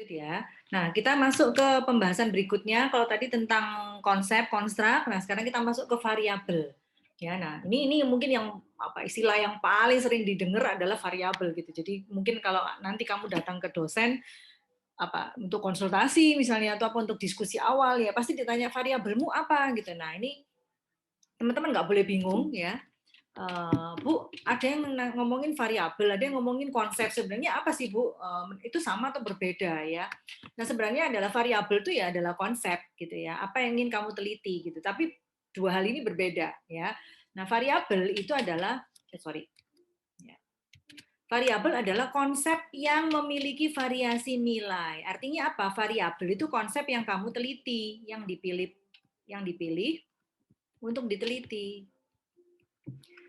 Lanjut ya. Nah, kita masuk ke pembahasan berikutnya. Kalau tadi tentang konsep, konstruk, nah sekarang kita masuk ke variabel. Ya, nah ini mungkin yang apa istilah yang paling sering didengar adalah variabel gitu. Jadi mungkin kalau nanti kamu datang ke dosen apa untuk konsultasi misalnya atau apa untuk diskusi awal ya pasti ditanya variabelmu apa gitu. Nah, ini teman-teman nggak boleh bingung ya. Bu, ada yang ngomongin variabel, ada yang ngomongin konsep. Sebenarnya apa sih, Bu? Itu sama atau berbeda ya? Nah, sebenarnya adalah variabel itu ya adalah konsep gitu ya. Apa yang ingin kamu teliti gitu. Tapi dua hal ini berbeda ya. Nah, variabel itu adalah sorry. Ya. Variabel adalah konsep yang memiliki variasi nilai. Artinya apa? Variabel itu konsep yang kamu teliti, yang dipilih untuk diteliti.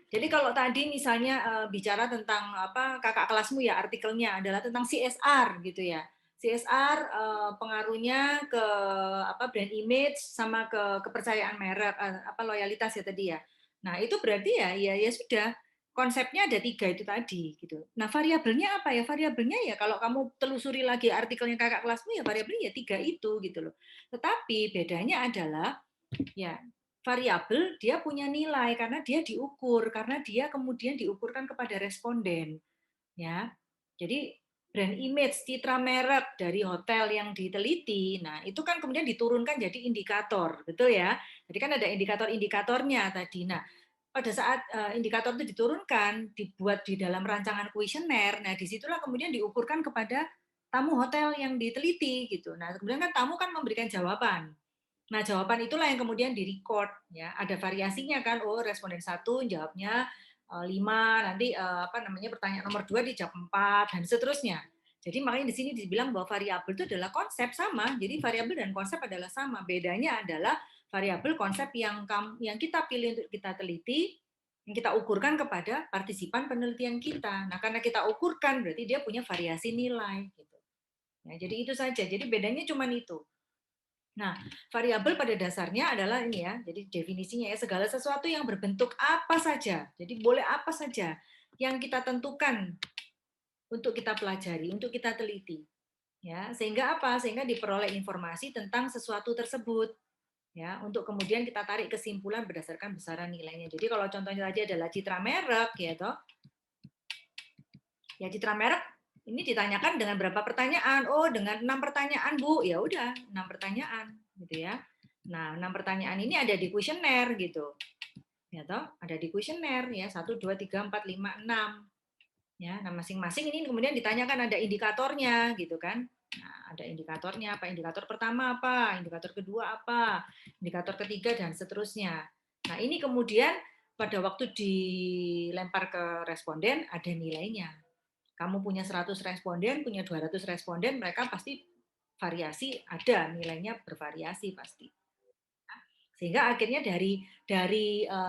Jadi kalau tadi misalnya bicara tentang apa kakak kelasmu ya artikelnya adalah tentang CSR gitu ya. CSR pengaruhnya ke apa brand image sama ke kepercayaan merek apa loyalitas ya tadi ya. Nah, itu berarti ya sudah konsepnya ada 3 itu tadi gitu. Nah, variabelnya apa ya? Variabelnya ya kalau kamu telusuri lagi artikelnya kakak kelasmu ya variabelnya ya 3 itu gitu loh. Tetapi bedanya adalah ya variabel dia punya nilai karena dia diukur karena dia kemudian diukurkan kepada responden ya. Jadi brand image citra merek dari hotel yang diteliti, nah itu kan kemudian diturunkan jadi indikator, betul ya. Jadi kan ada indikator-indikatornya tadi. Nah, pada saat indikator itu diturunkan, dibuat di dalam rancangan kuesioner, nah disitulah kemudian diukurkan kepada tamu hotel yang diteliti gitu. Nah, kemudian kan tamu kan memberikan jawaban. Nah, jawaban itulah yang kemudian di-record ya. Ada variasinya kan. Oh, responden 1 jawabnya 5, nanti apa namanya pertanyaan nomor 2 dijawab 4 dan seterusnya. Jadi makanya di sini dibilang bahwa variabel itu adalah konsep sama. Jadi variabel dan konsep adalah sama. Bedanya adalah variabel konsep yang kita pilih untuk kita teliti, yang kita ukurkan kepada partisipan penelitian kita. Nah, karena kita ukurkan berarti dia punya variasi nilai gitu. Ya, jadi itu saja. Jadi bedanya cuma itu. Nah, variabel pada dasarnya adalah ini ya, jadi definisinya ya segala sesuatu yang berbentuk apa saja. Jadi boleh apa saja yang kita tentukan untuk kita pelajari, untuk kita teliti. Ya, sehingga apa? Sehingga diperoleh informasi tentang sesuatu tersebut. Ya, untuk kemudian kita tarik kesimpulan berdasarkan besaran nilainya. Jadi kalau contohnya tadi adalah citra merek ya toh. Ya citra merek ini ditanyakan dengan berapa pertanyaan? Oh, dengan 6 pertanyaan, Bu. Ya udah, 6 pertanyaan gitu ya. Nah, 6 pertanyaan ini ada di kuesioner gitu. Ya toh, ada di kuesioner ya, 1, 2, 3, 4, 5, 6. Ya, nah masing-masing ini kemudian ditanyakan ada indikatornya gitu kan. Nah, ada indikatornya apa? Indikator pertama apa? Indikator kedua apa? Indikator ketiga dan seterusnya. Nah, ini kemudian pada waktu dilempar ke responden ada nilainya. Kamu punya 100 responden, punya 200 responden, mereka pasti variasi ada, nilainya bervariasi pasti. Sehingga akhirnya dari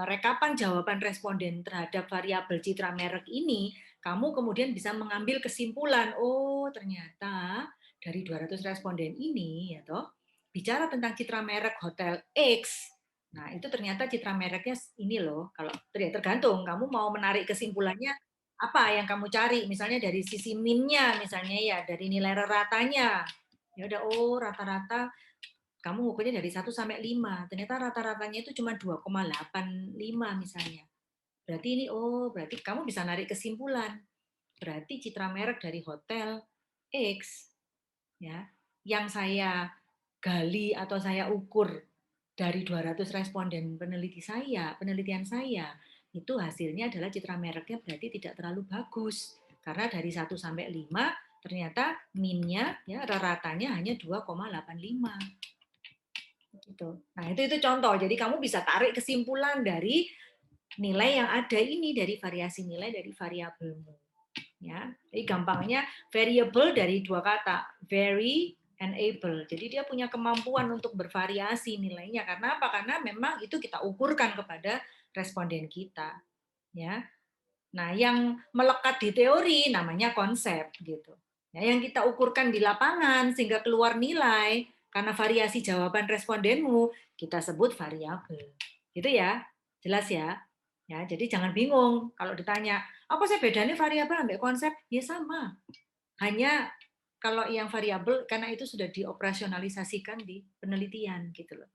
rekapan jawaban responden terhadap variabel citra merek ini, kamu kemudian bisa mengambil kesimpulan, oh ternyata dari 200 responden ini ya toh bicara tentang citra merek hotel X. Nah, itu ternyata citra mereknya ini loh. Kalau tergantung kamu mau menarik kesimpulannya apa yang kamu cari, misalnya dari sisi min-nya misalnya ya, dari nilai ratanya. Ya udah oh rata-rata kamu ngukurnya dari 1 sampai 5, ternyata rata-ratanya itu cuma 2,85 misalnya. Berarti ini, oh berarti kamu bisa narik kesimpulan. Berarti citra merek dari hotel X, ya, yang saya gali atau saya ukur dari 200 responden penelitian saya, itu hasilnya adalah citra mereknya berarti tidak terlalu bagus. Karena dari 1 sampai 5, ternyata minnya, ya, ratanya hanya 2,85 gitu. Nah, itu contoh. Jadi kamu bisa tarik kesimpulan dari nilai yang ada ini dari variasi nilai dari variabelmu. Ya. Jadi gampangnya variable dari dua kata, vary and able. Jadi dia punya kemampuan untuk bervariasi nilainya. Karena apa? Karena memang itu kita ukurkan kepada responden kita, ya. Nah, yang melekat di teori namanya konsep gitu. Ya, yang kita ukurkan di lapangan sehingga keluar nilai karena variasi jawaban respondenmu, kita sebut variabel. Gitu ya. Jelas ya? Ya, jadi jangan bingung kalau ditanya, apa sih bedanya variabel sampai konsep? Ya sama. Hanya kalau yang variabel karena itu sudah dioperasionalisasikan di penelitian gitu loh.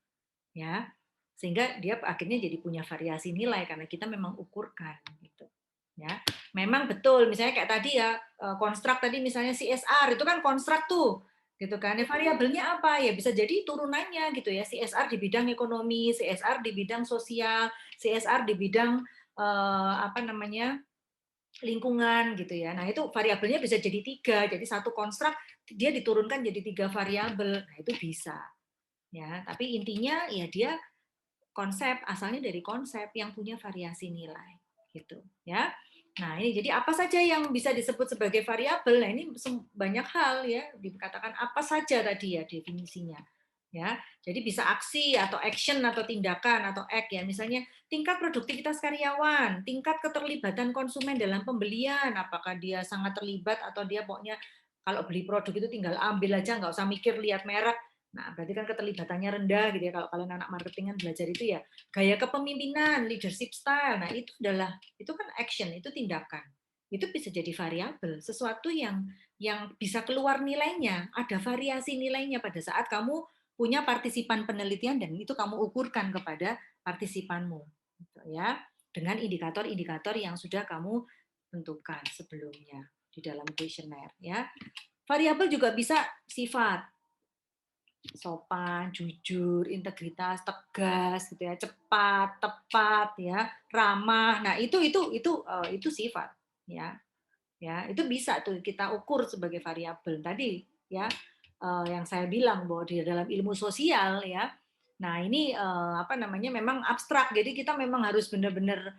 Ya. Sehingga dia akhirnya jadi punya variasi nilai karena kita memang ukurkan gitu. Ya. Memang betul misalnya kayak tadi ya konstruk tadi misalnya CSR itu kan konstruk tuh gitu kan. Ya, variabelnya apa? Ya bisa jadi turunannya gitu ya. CSR di bidang ekonomi, CSR di bidang sosial, CSR di bidang apa namanya? Lingkungan gitu ya. Nah, itu variabelnya bisa jadi 3. Jadi satu konstruk dia diturunkan jadi 3 variabel. Nah, itu bisa. Ya, tapi intinya ya dia konsep asalnya dari konsep yang punya variasi nilai gitu ya. Nah, ini jadi apa saja yang bisa disebut sebagai variabel? Nah, ini banyak hal ya, dikatakan apa saja tadi ya definisinya. Ya. Jadi bisa aksi atau action atau tindakan atau act ya. Misalnya tingkat produktivitas karyawan, tingkat keterlibatan konsumen dalam pembelian, apakah dia sangat terlibat atau dia pokoknya kalau beli produk itu tinggal ambil aja nggak usah mikir lihat merek. Nah, berarti kan keterlibatannya rendah gitu ya. Kalau kalian anak marketing kan belajar itu ya. Gaya kepemimpinan, leadership style. Nah, itu kan action, itu tindakan. Itu bisa jadi variabel, sesuatu yang bisa keluar nilainya, ada variasi nilainya pada saat kamu punya partisipan penelitian dan itu kamu ukurkan kepada partisipanmu gitu ya. Dengan indikator-indikator yang sudah kamu tentukan sebelumnya di dalam kuesioner ya. Variabel juga bisa sifat sopan, jujur, integritas, tegas, gitu ya, cepat, tepat, ya, ramah. Nah itu sifat, ya, ya itu bisa tuh kita ukur sebagai variabel tadi, ya, yang saya bilang bahwa di dalam ilmu sosial, ya. Nah ini apa namanya memang abstrak, jadi kita memang harus benar-benar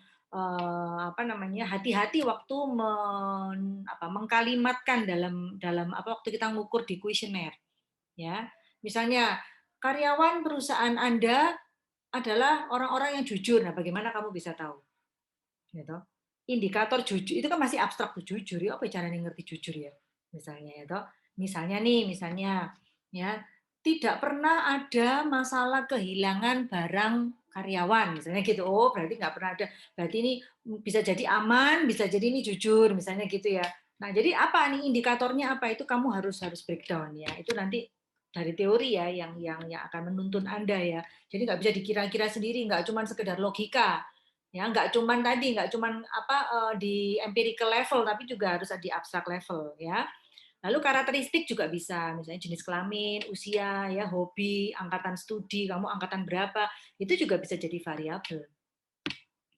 apa namanya hati-hati waktu mengkalimatkan dalam apa waktu kita ngukur di kuesioner ya. Misalnya karyawan perusahaan Anda adalah orang-orang yang jujur. Nah, bagaimana kamu bisa tahu? Gitu. Indikator jujur itu kan masih abstrak tuh jujur. Ya, apa caranya ngerti jujur ya? Misalnya ya toh. Misalnya ya tidak pernah ada masalah kehilangan barang karyawan misalnya gitu. Oh, berarti nggak pernah ada. Berarti ini bisa jadi aman, bisa jadi ini jujur misalnya gitu ya. Nah, jadi apa nih indikatornya apa itu kamu harus harus breakdown ya. Itu nanti dari teori ya yang akan menuntun Anda ya. Jadi nggak bisa dikira-kira sendiri, nggak cuma sekedar logika. Ya, nggak cuman apa di empirical level tapi juga harus di abstract level ya. Lalu karakteristik juga bisa, misalnya jenis kelamin, usia, ya, hobi, angkatan studi, kamu angkatan berapa, itu juga bisa jadi variabel.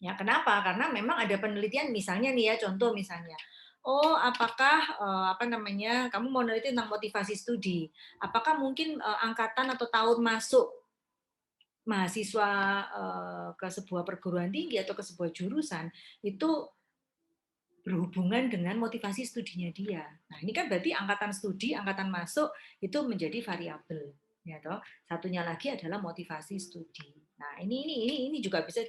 Ya, kenapa? Karena memang ada penelitian misalnya nih ya, contoh misalnya, oh apakah apa namanya, kamu mau neliti tentang motivasi studi, apakah mungkin angkatan atau tahun masuk mahasiswa ke sebuah perguruan tinggi atau ke sebuah jurusan itu berhubungan dengan motivasi studinya dia. Nah, ini kan berarti angkatan studi, angkatan masuk itu menjadi variabel, ya toh. Satunya lagi adalah motivasi studi. Nah, ini juga bisa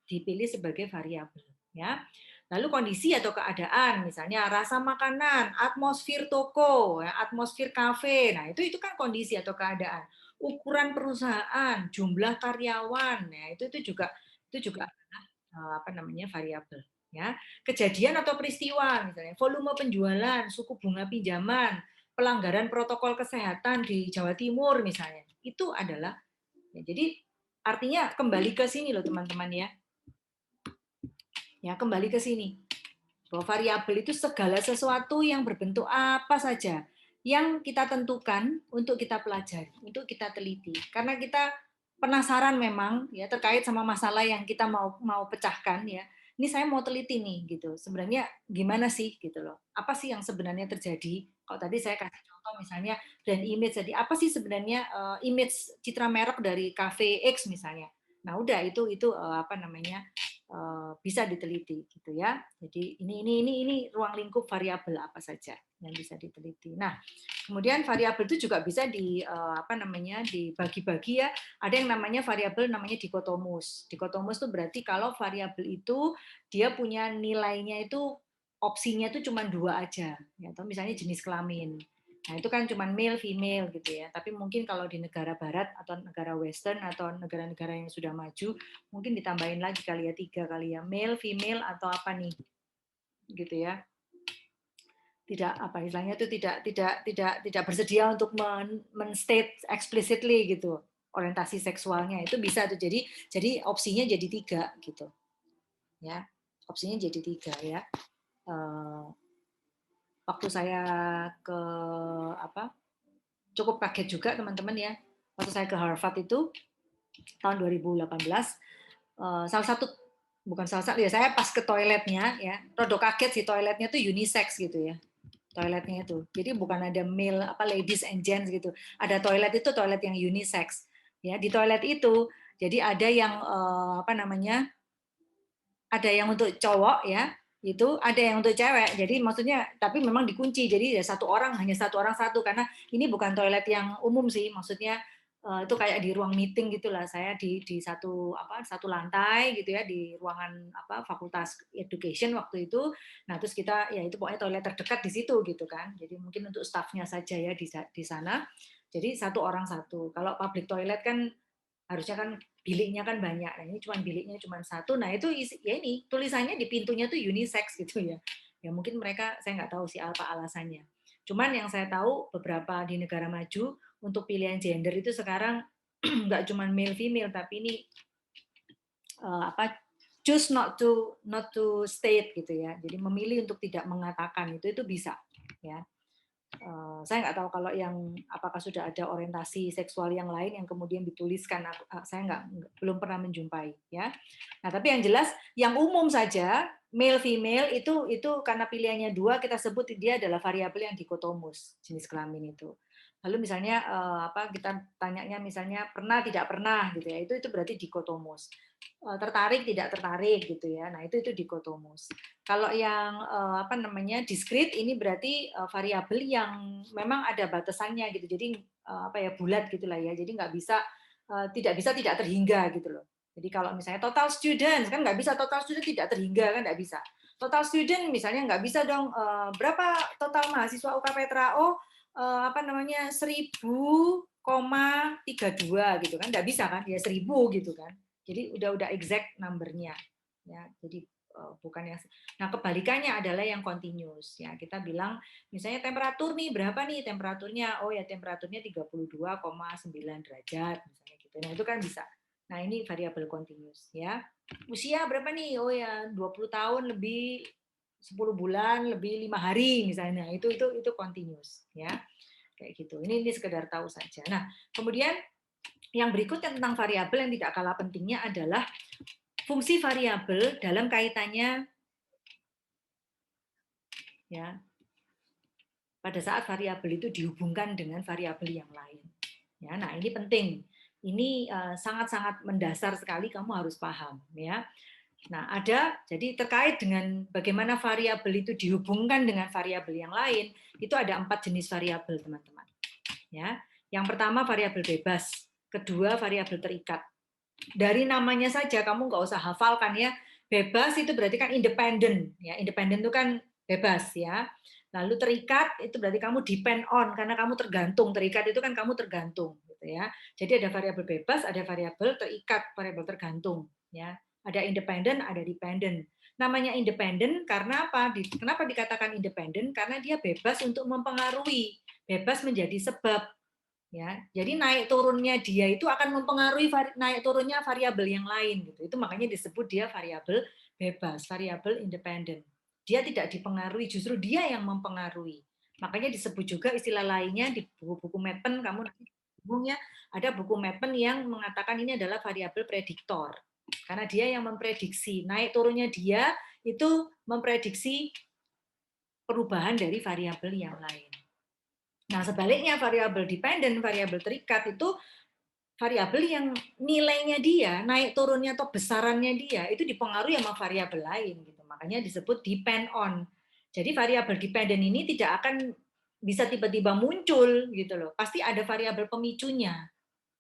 dipilih sebagai variabel, ya. Lalu kondisi atau keadaan, misalnya rasa makanan, atmosfer toko, ya, atmosfer kafe. Nah, itu kan kondisi atau keadaan. Ukuran perusahaan, jumlah karyawan, ya itu juga apa namanya variabel ya. Kejadian atau peristiwa misalnya volume penjualan, suku bunga pinjaman, pelanggaran protokol kesehatan di Jawa Timur misalnya itu adalah ya, jadi artinya kembali ke sini loh teman-teman ya kembali ke sini bahwa variabel itu segala sesuatu yang berbentuk apa saja yang kita tentukan untuk kita pelajari, untuk kita teliti. Karena kita penasaran memang ya terkait sama masalah yang kita mau pecahkan ya. Ini saya mau teliti nih gitu. Sebenarnya gimana sih gitu loh. Apa sih yang sebenarnya terjadi? Kalau tadi saya kasih contoh misalnya brand image. Jadi apa sih sebenarnya image citra merek dari cafe X misalnya. Nah, udah itu apa namanya bisa diteliti gitu ya. Jadi ini ruang lingkup variabel apa saja yang bisa diteliti. Nah, kemudian variabel itu juga bisa apa namanya dibagi-bagi ya. Ada yang namanya variabel namanya dikotomus. Dikotomus itu berarti kalau variabel itu dia punya nilainya itu opsinya itu cuma 2 aja ya. Atau misalnya jenis kelamin. Nah, itu kan cuma male female gitu ya. Tapi mungkin kalau di negara barat atau negara western atau negara-negara yang sudah maju mungkin ditambahin lagi kali ya 3 kali ya, male, female atau apa nih gitu ya. tidak apa istilahnya itu tidak bersedia untuk men-state explicitly gitu orientasi seksualnya, itu bisa tuh. Jadi opsinya jadi 3 gitu ya, opsinya jadi 3 ya. Waktu saya ke apa, cukup kaget juga teman-teman ya, waktu saya ke Harvard itu tahun 2018, salah satu, bukan salah satu ya, saya pas ke toiletnya ya, rodok kaget sih, toiletnya tuh unisex gitu ya, toiletnya itu. Jadi bukan ada male apa ladies and gents gitu. Ada toilet itu toilet yang unisex. Ya, di toilet itu jadi ada yang apa namanya? Ada yang untuk cowok ya, itu ada yang untuk cewek. Jadi maksudnya tapi memang dikunci. Jadi ya satu orang, hanya satu orang satu, karena ini bukan toilet yang umum sih. Maksudnya itu kayak di ruang meeting gitulah. Saya di satu lantai gitu ya, di ruangan apa Fakultas Education waktu itu. Nah, terus kita ya itu pokoknya toilet terdekat di situ gitu kan. Jadi mungkin untuk staffnya saja ya di sana. Jadi satu orang satu. Kalau public toilet kan harusnya kan biliknya kan banyak. Nah, ini cuma biliknya cuma satu. Nah, itu ya ini tulisannya di pintunya tuh unisex gitu ya. Ya mungkin mereka, saya nggak tahu sih apa alasannya. Cuman yang saya tahu beberapa di negara maju untuk pilihan gender itu sekarang nggak cuma male female, tapi ini apa, choose not to state gitu ya. Jadi memilih untuk tidak mengatakan, itu bisa ya. Saya nggak tahu kalau yang apakah sudah ada orientasi seksual yang lain yang kemudian dituliskan, saya belum pernah menjumpai ya. Nah, tapi yang jelas yang umum saja male female itu karena pilihannya 2, kita sebut dia adalah variabel yang dikotomus, jenis kelamin itu. Lalu misalnya apa, kita tanyanya misalnya pernah tidak pernah gitu ya, itu berarti dikotomus. Tertarik tidak tertarik gitu ya. Nah, itu dikotomus. Kalau yang apa namanya diskrit, ini berarti variabel yang memang ada batasannya gitu. Jadi apa ya, bulat gitulah ya. Jadi nggak bisa tidak terhingga gitu loh. Jadi kalau misalnya total student kan nggak bisa, total student tidak terhingga kan nggak bisa. Total student misalnya nggak bisa dong, berapa total mahasiswa UK Petra? Oh, apa namanya 1000,32 gitu kan, nggak bisa kan, ya 1000 gitu kan. Jadi udah exact numbernya ya. Jadi bukan yang, nah kebalikannya adalah yang continuous ya. Kita bilang misalnya temperatur nih, berapa nih temperaturnya? Oh ya, temperaturnya 32,9 derajat misalnya gitu. Nah, itu kan bisa. Nah, ini variabel continuous ya. Usia berapa nih? Oh ya, 20 tahun lebih 10 bulan lebih 5 hari misalnya. Itu continuous ya. Kayak gitu. Ini sekedar tahu saja. Nah, kemudian yang berikutnya tentang variabel yang tidak kalah pentingnya adalah fungsi variabel dalam kaitannya ya, pada saat variabel itu dihubungkan dengan variabel yang lain. Ya, nah ini penting. Ini sangat-sangat mendasar sekali, kamu harus paham ya. Nah, jadi terkait dengan bagaimana variabel itu dihubungkan dengan variabel yang lain, itu ada 4 jenis variabel, teman-teman. Ya. Yang pertama variabel bebas, kedua variabel terikat. Dari namanya saja kamu nggak usah hafalkan ya. Bebas itu berarti kan independen ya. Independen itu kan bebas ya. Lalu terikat itu berarti kamu depend on, karena kamu tergantung. Terikat itu kan kamu tergantung gitu ya. Jadi ada variabel bebas, ada variabel terikat, variabel tergantung ya. Ada independen, ada dependent. Namanya independen karena apa? Kenapa dikatakan independen? Karena dia bebas untuk mempengaruhi, bebas menjadi sebab. Ya, jadi naik turunnya dia itu akan mempengaruhi naik turunnya variabel yang lain gitu. Itu makanya disebut dia variabel bebas, variabel independen. Dia tidak dipengaruhi, justru dia yang mempengaruhi. Makanya disebut juga istilah lainnya di buku-buku Madpen, kamu nanti ya, ada buku Madpen yang mengatakan ini adalah variabel prediktor. Karena dia yang memprediksi naik turunnya dia itu memprediksi perubahan dari variabel yang lain. Nah, sebaliknya variabel dependen, variabel terikat itu variabel yang nilainya dia, naik turunnya atau besarannya dia itu dipengaruhi sama variabel lain gitu. Makanya disebut depend on. Jadi variabel dependen ini tidak akan bisa tiba-tiba muncul gitu loh. Pasti ada variabel pemicunya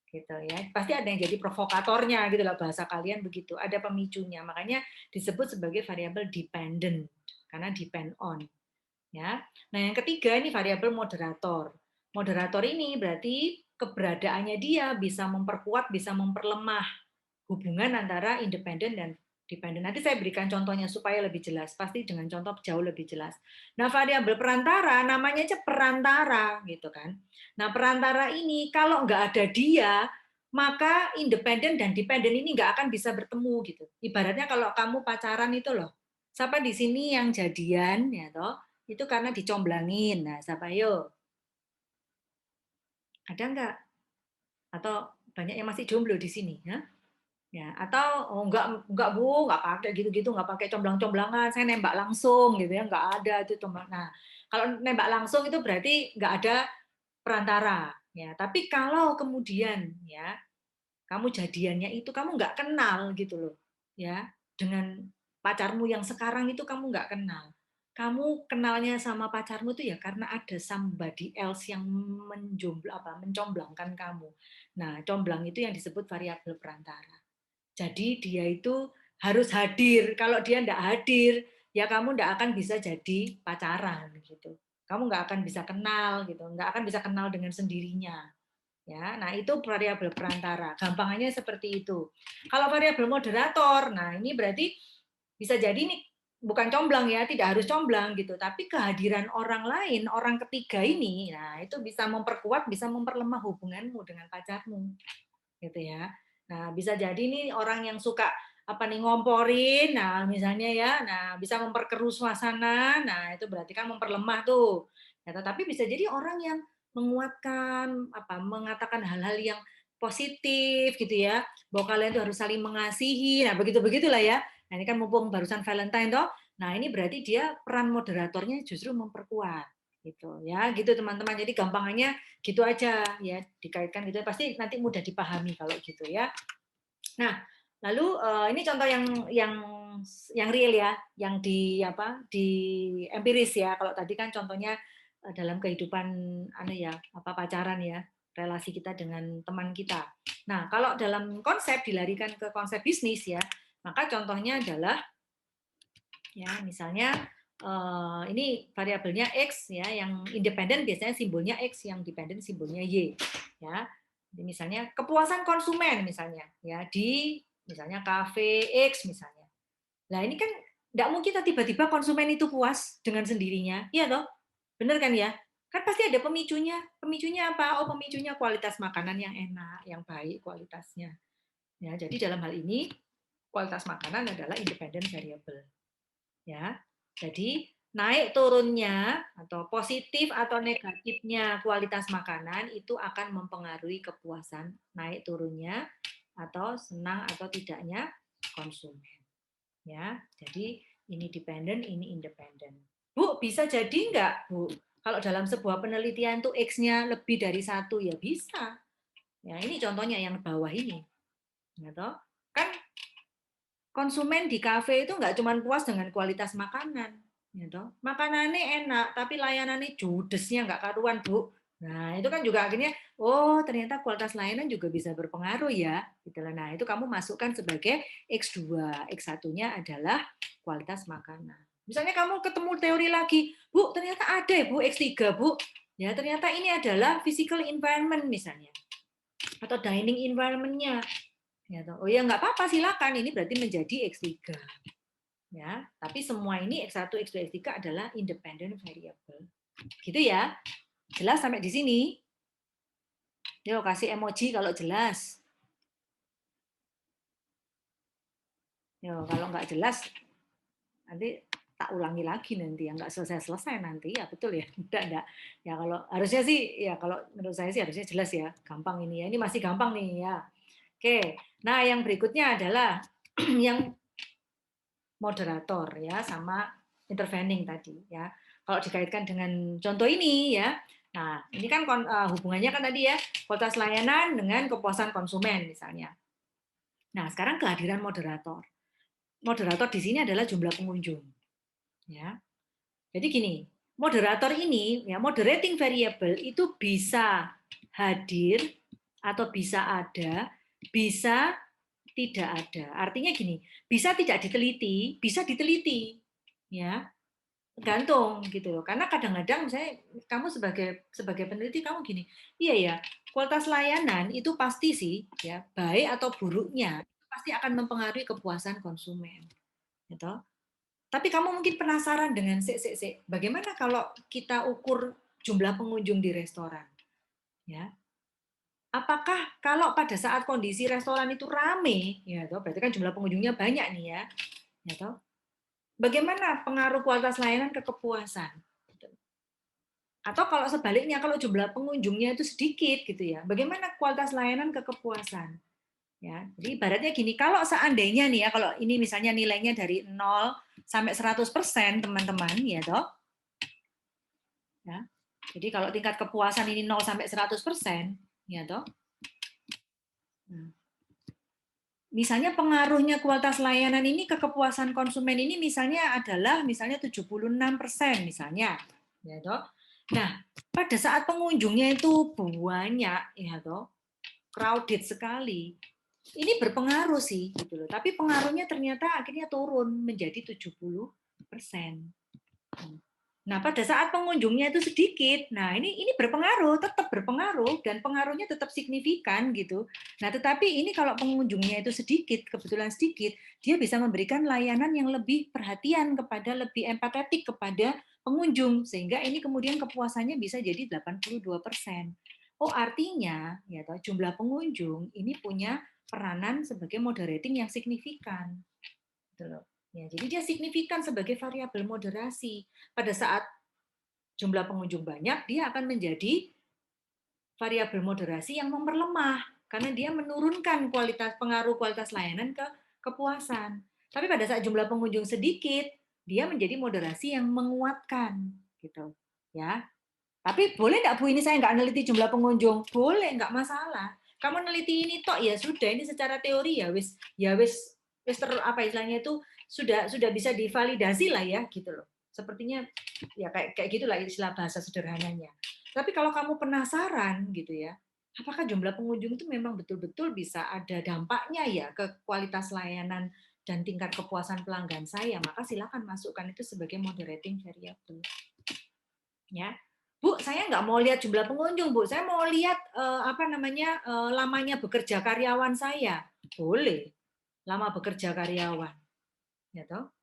gitu ya. Pasti ada yang jadi provokatornya gitu loh, bahasa kalian begitu. Ada pemicunya. Makanya disebut sebagai variabel dependent karena depend on. Ya. Nah, yang ketiga ini variabel moderator. Moderator ini berarti keberadaannya dia bisa memperkuat, bisa memperlemah hubungan antara independen dan Dependen. Nanti saya berikan contohnya supaya lebih jelas. Pasti dengan contoh jauh lebih jelas. Nah, variabel perantara namanya aja perantara gitu kan. Nah, perantara ini kalau nggak ada dia, maka independen dan dependen ini nggak akan bisa bertemu gitu. Ibaratnya kalau kamu pacaran itu loh, siapa di sini yang jadian ya toh? Itu karena dicomblangin. Nah, siapa yo? Ada nggak? Atau banyak yang masih jomblo di sini? Ya? Ya, atau oh, enggak Bu, enggak pakai gitu-gitu, enggak pakai comblang-comblangan, saya nembak langsung gitu ya, enggak ada itu teman. Nah, kalau nembak langsung itu berarti enggak ada perantara ya. Tapi kalau kemudian ya kamu jadiannya itu kamu enggak kenal gitu loh ya dengan pacarmu yang sekarang itu kamu enggak kenal. Kamu kenalnya sama pacarmu itu ya karena ada somebody else yang mencomblangkan kamu. Nah, comblang itu yang disebut variabel perantara. Jadi dia itu harus hadir. Kalau dia tidak hadir, ya kamu tidak akan bisa jadi pacaran gitu. Kamu nggak akan bisa kenal gitu, nggak akan bisa kenal dengan sendirinya. Ya, nah itu variabel perantara. Gampangannya seperti itu. Kalau variabel moderator, nah ini berarti bisa jadi ini bukan comblang ya, tidak harus comblang gitu, tapi kehadiran orang lain, orang ketiga ini, nah itu bisa memperkuat, bisa memperlemah hubunganmu dengan pacarmu gitu ya. Nah, bisa jadi nih orang yang suka apa nih ngomporin, nah misalnya ya, nah bisa memperkeruh suasana, nah itu berarti kan memperlemah tuh. Ya, tetapi bisa jadi orang yang menguatkan, apa mengatakan hal-hal yang positif gitu ya, bahwa kalian tuh harus saling mengasihi, nah begitu begitulah ya. Nah ini kan mumpung barusan Valentine toh, nah ini berarti dia peran moderatornya justru memperkuat gitu ya, gitu teman-teman. Jadi gampangannya gitu aja ya, dikaitkan gitu pasti nanti mudah dipahami kalau gitu ya. Nah, lalu ini contoh yang real ya, yang di apa di empiris ya. Kalau tadi kan contohnya dalam kehidupan ya, apa pacaran ya, relasi kita dengan teman kita. Nah, kalau dalam konsep dilarikan ke konsep bisnis ya, maka contohnya adalah ya misalnya ini variabelnya X ya, yang independen biasanya simbolnya X, yang dependen simbolnya Y ya. Jadi misalnya kepuasan konsumen misalnya ya di misalnya kafe X misalnya. Nah ini kan tidak mungkin tiba-tiba konsumen itu puas dengan sendirinya, iya toh? Bener kan ya? Kan pasti ada pemicunya. Pemicunya apa? Oh pemicunya kualitas makanan yang enak, yang baik kualitasnya. Ya, jadi dalam hal ini kualitas makanan adalah independent variable. Ya. Jadi naik turunnya atau positif atau negatifnya kualitas makanan itu akan mempengaruhi kepuasan naik turunnya atau senang atau tidaknya konsumen. Ya, jadi ini dependent, ini independent. Bu, bisa jadi nggak, Bu? Kalau dalam sebuah penelitian tuh X-nya lebih dari satu ya bisa. Ya, ini contohnya yang bawah ini. Ya, toh? Kan konsumen di kafe itu nggak cuma puas dengan kualitas makanan, gitu. Makanannya enak, tapi layanannya judesnya nggak karuan, Bu. Nah, itu kan juga akhirnya, oh ternyata kualitas layanan juga bisa berpengaruh ya. Gitu. Nah, itu kamu masukkan sebagai X2. X1-nya adalah kualitas makanan. Misalnya kamu ketemu teori lagi, Bu, ternyata ada ya, Bu, X3, Bu. Ya, ternyata ini adalah physical environment misalnya. Atau dining environment-nya. Ya, oh ya nggak apa-apa silakan, ini berarti menjadi X3. Ya, tapi semua ini X1, X2, X3 adalah independent variable. Gitu ya. Jelas sampai di sini? Yuk kasih emoji kalau jelas. Yuk, kalau nggak jelas nanti tak ulangi lagi nanti ya, nggak selesai-selesai nanti ya, betul ya. Enggak. Ya kalau harusnya sih ya, kalau menurut saya sih harusnya jelas ya, gampang ini ya. Ini masih gampang nih ya. Oke. Nah, yang berikutnya adalah yang moderator ya sama intervening tadi ya. Kalau dikaitkan dengan contoh ini ya. Nah, ini kan hubungannya kan tadi ya, kualitas layanan dengan kepuasan konsumen misalnya. Nah, sekarang kehadiran moderator. Moderator di sini adalah jumlah pengunjung. Ya. Jadi gini, moderator ini ya moderating variable itu bisa hadir atau bisa ada, bisa tidak ada. Artinya gini, bisa tidak diteliti, bisa diteliti. Ya, tergantung gitu loh. Karena kadang-kadang misalnya kamu sebagai peneliti kamu gini, iya ya, kualitas layanan itu pasti sih ya, baik atau buruknya pasti akan mempengaruhi kepuasan konsumen, gitu. Tapi kamu mungkin penasaran dengan bagaimana kalau kita ukur jumlah pengunjung di restoran, ya? Apakah kalau pada saat kondisi restoran itu rame, ya toh, berarti kan jumlah pengunjungnya banyak nih ya toh. Bagaimana pengaruh kualitas layanan ke kepuasan? Atau kalau sebaliknya, kalau jumlah pengunjungnya itu sedikit gitu ya, bagaimana kualitas layanan ke kepuasan? Ya, jadi ibaratnya gini, kalau seandainya nih ya, kalau ini misalnya nilainya dari 0 sampai 100% teman-teman, ya toh, ya. Jadi kalau tingkat kepuasan ini 0 sampai 100%, ya toh. Nah, misalnya pengaruhnya kualitas layanan ini ke kepuasan konsumen ini misalnya adalah misalnya 76% misalnya, ya toh. Nah, pada saat pengunjungnya itu banyak, ya toh, crowded sekali, ini berpengaruh sih gitu loh. Tapi pengaruhnya ternyata akhirnya turun menjadi 70%. Nah, pada saat pengunjungnya itu sedikit, nah ini berpengaruh, tetap berpengaruh dan pengaruhnya tetap signifikan gitu. Nah, tetapi ini kalau pengunjungnya itu sedikit, kebetulan sedikit, dia bisa memberikan layanan yang lebih perhatian kepada, lebih empatetik kepada pengunjung sehingga ini kemudian kepuasannya bisa jadi 82%. Oh, artinya ya toh, jumlah pengunjung ini punya peranan sebagai moderating yang signifikan. Gitu loh. Ya, jadi dia signifikan sebagai variabel moderasi. Pada saat jumlah pengunjung banyak, dia akan menjadi variabel moderasi yang memperlemah karena dia menurunkan pengaruh kualitas layanan ke kepuasan. Tapi pada saat jumlah pengunjung sedikit, dia menjadi moderasi yang menguatkan gitu. Ya. Tapi boleh nggak Bu, ini saya nggak neliti jumlah pengunjung? Boleh, nggak masalah. Kamu neliti ini tok ya sudah, ini secara teori ya wis apa istilahnya itu sudah bisa divalidasi lah ya gitu loh. Sepertinya ya kayak gitulah istilah bahasa sederhananya. Tapi kalau kamu penasaran gitu ya, apakah jumlah pengunjung itu memang betul-betul bisa ada dampaknya ya ke kualitas layanan dan tingkat kepuasan pelanggan saya, maka silakan masukkan itu sebagai moderating variable. Ya, Bu, saya nggak mau lihat jumlah pengunjung, Bu. Saya mau lihat lamanya bekerja karyawan saya. Boleh, lama bekerja karyawan, ya toh.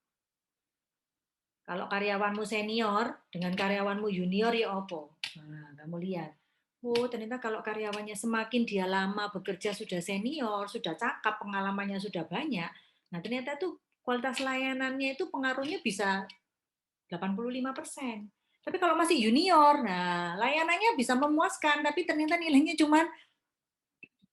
Kalau karyawanmu senior dengan karyawanmu junior ya opo. Nah, kamu lihat. Oh, ternyata kalau karyawannya semakin dia lama bekerja sudah senior, sudah cakap, pengalamannya sudah banyak. Nah, ternyata tuh kualitas layanannya itu pengaruhnya bisa 85%. Tapi kalau masih junior, nah layanannya bisa memuaskan, tapi ternyata nilainya cuma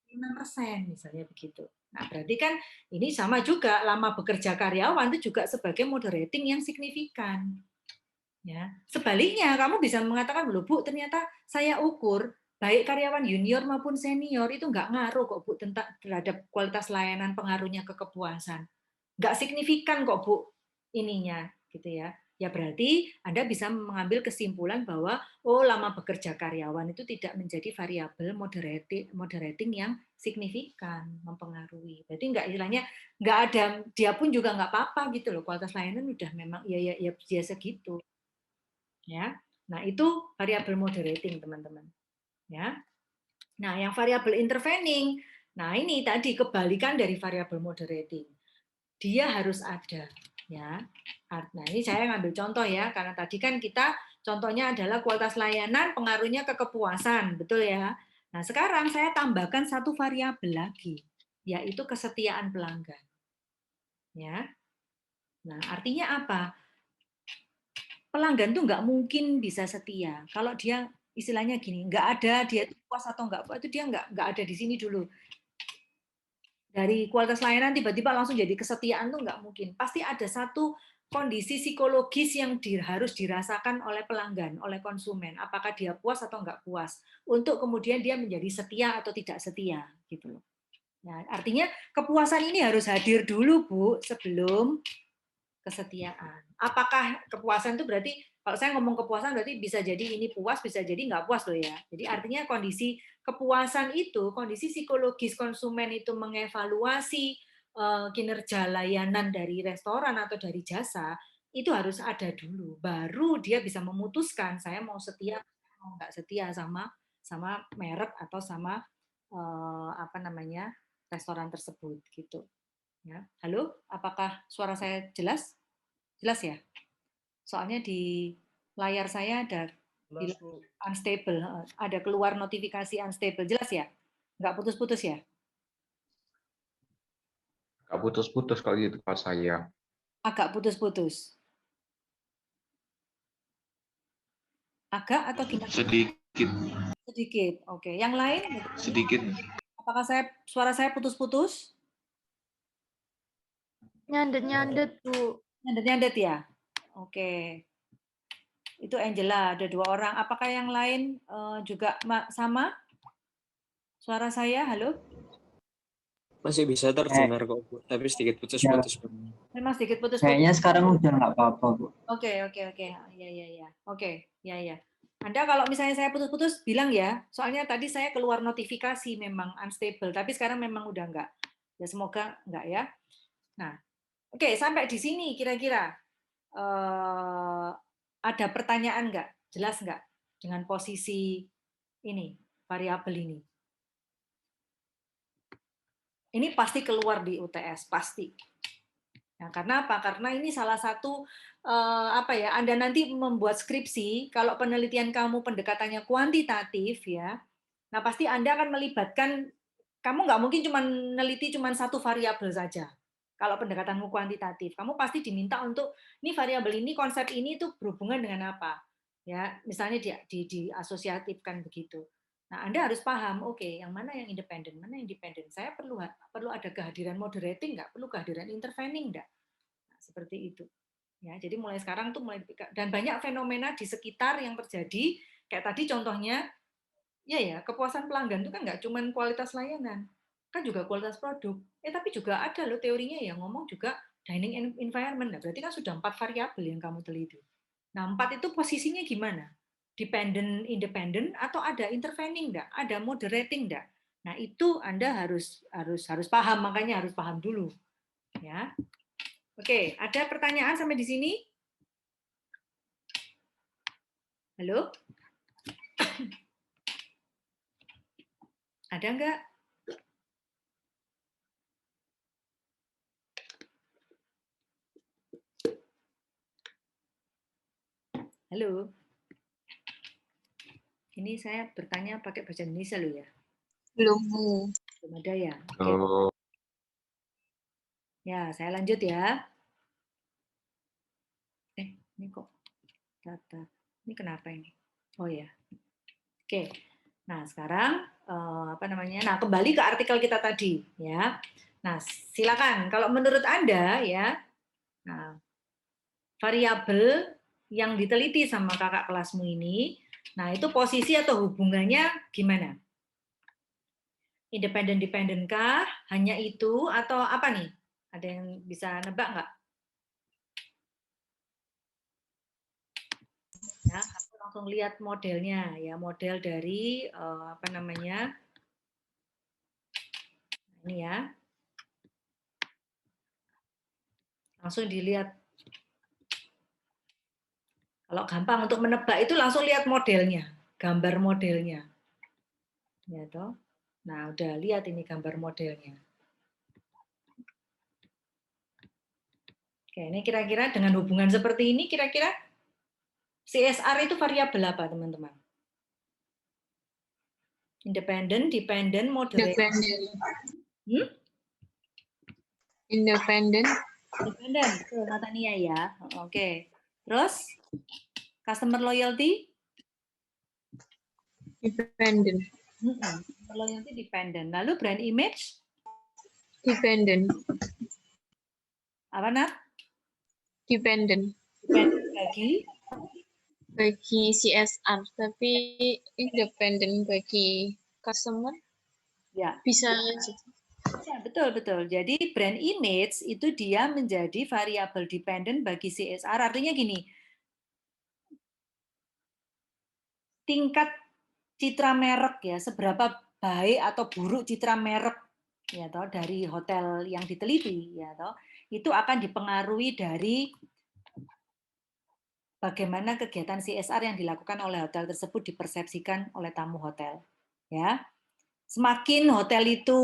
6% misalnya begitu. Nah, berarti kan ini sama juga lama bekerja karyawan itu juga sebagai moderating yang signifikan. Ya. Sebaliknya, kamu bisa mengatakan, loh Bu, ternyata saya ukur baik karyawan junior maupun senior itu nggak ngaruh kok Bu terhadap kualitas layanan pengaruhnya ke kepuasan. Nggak signifikan kok Bu ininya gitu ya. Ya berarti Anda bisa mengambil kesimpulan bahwa oh lama bekerja karyawan itu tidak menjadi variabel moderating yang signifikan mempengaruhi. Berarti nggak istilahnya nggak ada dia pun juga nggak apa-apa gitu loh. Kualitas layanan udah memang ya biasa gitu ya. Nah, itu variabel moderating, teman-teman. Ya. Nah, yang variabel intervening, nah ini tadi kebalikan dari variabel moderating. Dia harus ada, ya. Nah, ini saya ngambil contoh ya, karena tadi kan kita contohnya adalah kualitas layanan pengaruhnya ke kepuasan, betul ya. Nah, sekarang saya tambahkan satu variabel lagi, yaitu kesetiaan pelanggan. Ya. Nah, artinya apa? Pelanggan tuh nggak mungkin bisa setia kalau dia istilahnya gini, nggak ada dia puas atau nggak puas itu dia nggak ada di sini dulu. Dari kualitas layanan tiba-tiba langsung jadi kesetiaan tuh nggak mungkin. Pasti ada satu kondisi psikologis yang harus dirasakan oleh pelanggan, oleh konsumen. Apakah dia puas atau nggak puas. Untuk kemudian dia menjadi setia atau tidak setia. Gitu loh. Nah, artinya kepuasan ini harus hadir dulu, Bu, sebelum kesetiaan. Apakah kepuasan itu berarti kalau saya ngomong kepuasan berarti bisa jadi ini puas, bisa jadi nggak puas loh ya. Jadi artinya kondisi kepuasan itu, kondisi psikologis konsumen itu mengevaluasi kinerja layanan dari restoran atau dari jasa itu harus ada dulu. Baru dia bisa memutuskan saya mau setia mau nggak setia sama sama merek atau sama apa namanya restoran tersebut gitu. Ya. Halo, apakah suara saya jelas? Jelas ya? Soalnya di layar saya ada Jelas, bilang Bu. unstable, ada keluar notifikasi unstable. Jelas ya? Nggak putus-putus ya? Nggak putus-putus kalau gitu Pak saya. Agak putus-putus. Agak atau gimana? Sedikit, Sedikit. Oke. Yang lain? sedikit. Apakah suara saya putus-putus? Nyandet-nyandet, Bu. Nyandet-nyandet ya? Oke. Itu Angela, ada 2 orang. Apakah yang lain juga sama? Suara saya, halo? Masih bisa terdengar kok, Bu. Tapi sedikit putus-putus, Bu. Memang sedikit putus-putus. Kayaknya sekarang udah nggak apa-apa, Bu. Oke. Ya. Oke, ya. Anda kalau misalnya saya putus-putus, bilang ya. Soalnya tadi saya keluar notifikasi memang unstable, tapi sekarang memang udah enggak. Ya semoga enggak ya. Nah, oke, sampai di sini kira-kira ada pertanyaan enggak? Jelas enggak dengan posisi ini, variabel ini? Ini pasti keluar di UTS, pasti. Nah, karena apa? Karena ini salah satu Anda nanti membuat skripsi, kalau penelitian kamu pendekatannya kuantitatif ya, nah pasti Anda akan melibatkan, kamu nggak mungkin cuma meneliti cuma satu variabel saja. Kalau pendekatanmu kuantitatif, kamu pasti diminta untuk ini variabel ini, konsep ini itu berhubungan dengan apa? Ya, misalnya diasosiatifkan begitu. Nah, Anda harus paham, oke, yang mana yang independen, mana yang dependen. Saya perlu ada kehadiran moderating nggak? Perlu kehadiran intervening nggak? Nah, seperti itu. Ya, jadi mulai sekarang tuh dan banyak fenomena di sekitar yang terjadi, kayak tadi contohnya, ya, kepuasan pelanggan itu kan nggak cuma kualitas layanan, kan juga kualitas produk. Tapi juga ada loh teorinya yang ngomong juga dining environment. Nah, berarti kan sudah 4 variabel yang kamu teliti. Nah, 4 itu posisinya gimana? Dependent, independent, atau ada intervening enggak? Ada moderating enggak? Nah, itu Anda harus paham, makanya harus paham dulu. Ya. Oke, ada pertanyaan sampai di sini? Halo? Ada enggak? Halo? Ini saya bertanya pakai bahasa Indonesia loh ya. Belum, Bu. Belum ada ya? Oke. Oh, Ya, saya lanjut ya. Ini kok data. Ini kenapa ini? Oh ya. Oke. Nah, sekarang Nah, kembali ke artikel kita tadi ya. Nah, silakan kalau menurut Anda ya. Nah, variabel yang diteliti sama kakak kelasmu ini, nah itu posisi atau hubungannya gimana? Independen-dependen kah? Hanya itu atau apa nih? Ada yang bisa nebak nggak? Ya, kamu langsung lihat modelnya ya, model dari ini ya. Langsung dilihat. Kalau gampang untuk menebak itu langsung lihat modelnya, gambar modelnya. Ya toh. Nah, udah lihat ini gambar modelnya. Oke, ini kira-kira dengan hubungan seperti ini, kira-kira CSR itu variabel apa, teman-teman? Independent, dependent, moderate. Independen. Independen. Independent, betul, Natania ya. Oke. Terus, customer loyalty? Dependen. Customer loyalty dependent. Lalu brand image? Dependen. Apa, Nat? Dependen. Dependent Bagi CSR, tapi independen bagi customer. Ya. Bisa. Ya, betul. Jadi brand image itu dia menjadi variabel dependent bagi CSR. Artinya gini, tingkat citra merek ya, seberapa baik atau buruk citra merek ya toh dari hotel yang diteliti ya toh, itu akan dipengaruhi dari bagaimana kegiatan CSR yang dilakukan oleh hotel tersebut dipersepsikan oleh tamu hotel. Ya. Semakin hotel itu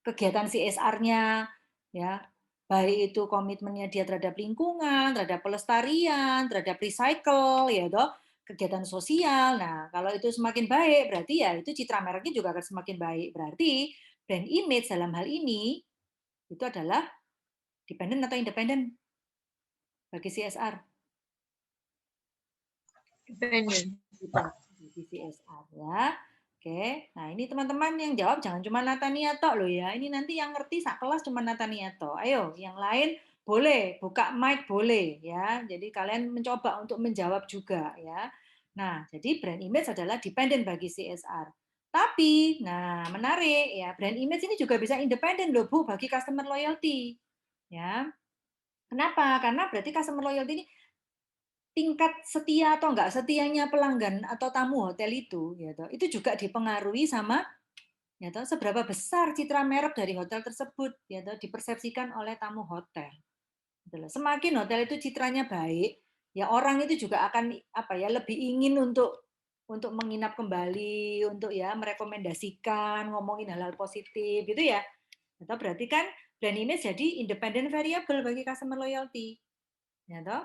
kegiatan CSR-nya ya. Baik itu komitmennya dia terhadap lingkungan, terhadap pelestarian, terhadap recycle, ya toh, kegiatan sosial. Nah, kalau itu semakin baik, berarti ya itu citra mereknya juga akan semakin baik. Berarti brand image dalam hal ini itu adalah dependent atau independen bagi CSR? Dependent. Bagi CSR ya. Oke, nah ini teman-teman yang jawab jangan cuma Natania tok loh ya. Ini nanti yang ngerti sak kelas cuma Natania tok. Ayo, yang lain boleh buka mic boleh ya. Jadi kalian mencoba untuk menjawab juga ya. Nah, jadi brand image adalah dependent bagi CSR. Tapi, nah menarik ya, brand image ini juga bisa independen loh Bu bagi customer loyalty. Ya. Kenapa? Karena berarti customer loyalty ini tingkat setia atau enggak setianya pelanggan atau tamu hotel itu juga dipengaruhi sama ya toh, seberapa besar citra merek dari hotel tersebut ya toh, dipersepsikan oleh tamu hotel. Semakin hotel itu citranya baik, ya orang itu juga akan apa ya lebih ingin untuk menginap kembali, untuk ya merekomendasikan, ngomongin hal-hal positif gitu ya. Atau berarti kan brand image jadi independent variable bagi customer loyalty. Ya toh?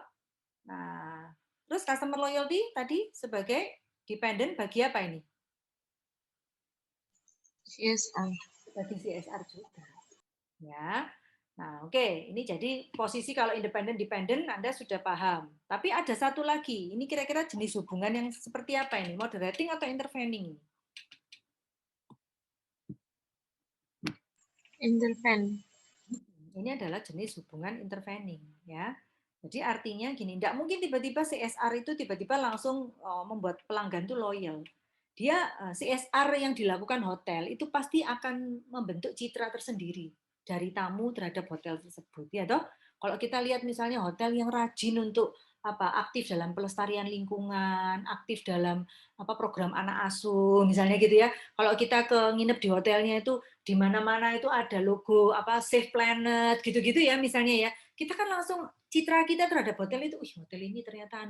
Nah, terus customer loyalty tadi sebagai dependent bagi apa ini? CSR. Bagi CSR juga. Ya. Nah, oke, ini jadi posisi kalau independen dependent Anda sudah paham. Tapi ada satu lagi. Ini kira-kira jenis hubungan yang seperti apa ini? Moderating atau intervening? Intervene. Ini adalah jenis hubungan intervening, ya. Jadi artinya gini, tidak mungkin tiba-tiba CSR itu tiba-tiba langsung membuat pelanggan itu loyal. Dia CSR yang dilakukan hotel itu pasti akan membentuk citra tersendiri dari tamu terhadap hotel tersebut, ya toh. Kalau kita lihat misalnya hotel yang rajin untuk aktif dalam pelestarian lingkungan, aktif dalam program anak asuh misalnya gitu ya. Kalau kita nginep di hotelnya itu di mana-mana itu ada logo Save Planet gitu-gitu ya misalnya ya. Kita kan langsung citra kita terhadap hotel itu, hotel ini ternyata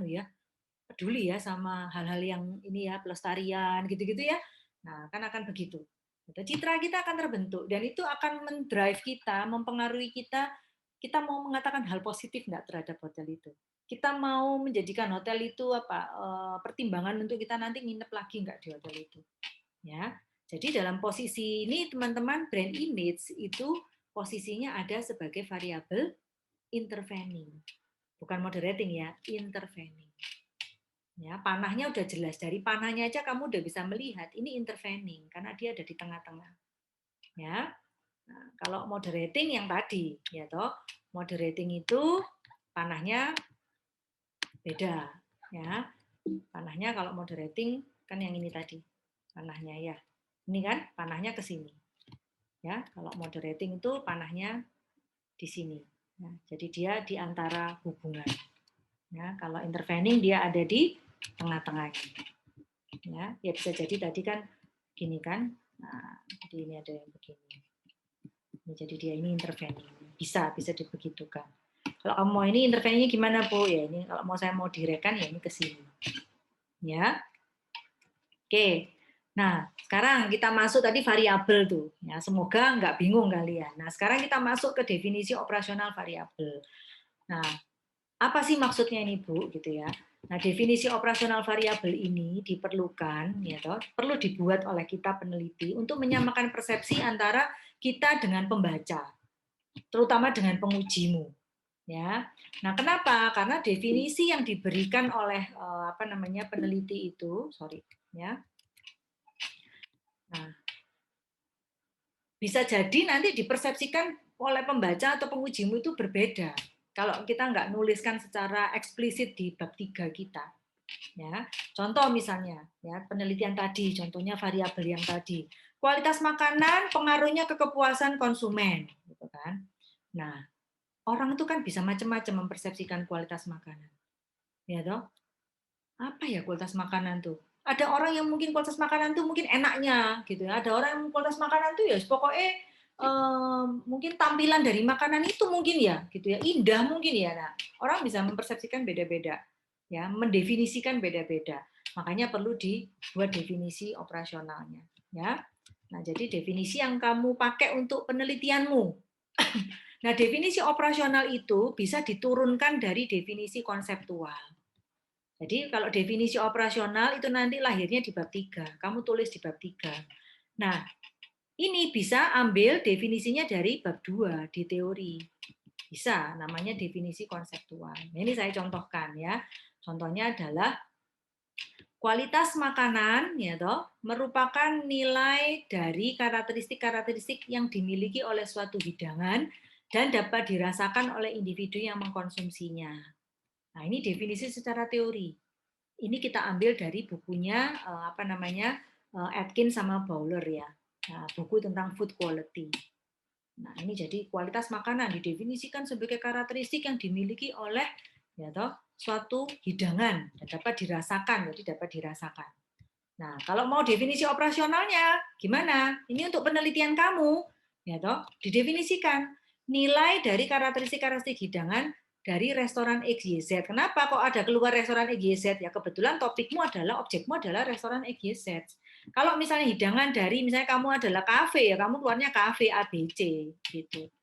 peduli ya sama hal-hal yang ini ya pelestarian gitu-gitu ya. Nah, kan akan begitu. Citra kita akan terbentuk dan itu akan mendrive kita, mempengaruhi kita mau mengatakan hal positif nggak terhadap hotel itu. Kita mau menjadikan hotel itu pertimbangan untuk kita nanti nginep lagi nggak di hotel itu. Ya. Jadi dalam posisi ini teman-teman brand image itu posisinya ada sebagai variabel intervening. Bukan moderating ya, intervening. Ya, panahnya udah jelas, dari panahnya aja kamu udah bisa melihat ini intervening karena dia ada di tengah-tengah. Ya. Nah, kalau moderating yang tadi, ya toh, moderating itu panahnya beda, ya. Panahnya kalau moderating kan yang ini tadi, panahnya ya. Ini kan panahnya ke sini. Ya, kalau moderating itu panahnya di sini. Ya, jadi dia di antara hubungan. Ya, kalau intervening dia ada di tengah-tengahnya. Ya bisa jadi tadi kan gini kan. Nah, jadi ini ada yang begini. Jadi dia ini intervening. Bisa dibegitukan. Kalau kamu mau ini interveningnya gimana, Bu? Ya ini kalau saya mau direkan ya ini ke sini. Ya. Oke. Nah, sekarang kita masuk tadi variabel tuh. Ya, semoga nggak bingung kalian. Nah, sekarang kita masuk ke definisi operasional variabel. Nah, apa sih maksudnya ini, Bu? Gitu ya. Nah, definisi operasional variabel ini diperlukan, ya toh, perlu dibuat oleh kita peneliti untuk menyamakan persepsi antara kita dengan pembaca, terutama dengan pengujimu. Ya. Nah, kenapa? Karena definisi yang diberikan oleh peneliti itu, ya. Nah, bisa jadi nanti dipersepsikan oleh pembaca atau pengujimu itu berbeda. Kalau kita nggak nuliskan secara eksplisit di bab 3 kita. Ya, contoh misalnya, ya penelitian tadi, contohnya variabel yang tadi. Kualitas makanan pengaruhnya ke kepuasan konsumen, gitu kan. Nah, orang itu kan bisa macam-macam mempersepsikan kualitas makanan. Ya toh? Apa ya kualitas makanan tuh? Ada orang yang mungkin kualitas makanan tuh mungkin enaknya gitu ya. Ada orang yang kualitas makanan tuh ya pokoknya mungkin tampilan dari makanan itu mungkin ya gitu ya, indah mungkin ya. Nah, orang bisa mempersepsikan beda-beda. Ya, mendefinisikan beda-beda. Makanya perlu dibuat definisi operasionalnya, ya. Nah, jadi definisi yang kamu pakai untuk penelitianmu Nah, definisi operasional itu bisa diturunkan dari definisi konseptual. Jadi kalau definisi operasional itu nanti lahirnya di bab 3. Kamu tulis di bab 3. Nah, ini bisa ambil definisinya dari bab 2 di teori. Bisa, namanya definisi konseptual. Nah, ini saya contohkan ya. Contohnya adalah kualitas makanan ya toh merupakan nilai dari karakteristik-karakteristik yang dimiliki oleh suatu hidangan dan dapat dirasakan oleh individu yang mengkonsumsinya. Nah, ini definisi secara teori. Ini kita ambil dari bukunya Atkins sama Bowler ya. Nah, buku tentang food quality. Nah, ini jadi kualitas makanan didefinisikan sebagai karakteristik yang dimiliki oleh ya toh suatu hidangan dan dapat dirasakan, jadi dapat dirasakan. Nah, kalau mau definisi operasionalnya gimana? Ini untuk penelitian kamu, ya toh, didefinisikan nilai dari karakteristik-karakteristik hidangan dari restoran XYZ. Kenapa kok ada keluar restoran XYZ? Ya kebetulan topikmu adalah objekmu adalah restoran XYZ. Kalau misalnya hidangan dari misalnya kamu adalah kafe, ya kamu keluarnya kafe ABC gitu.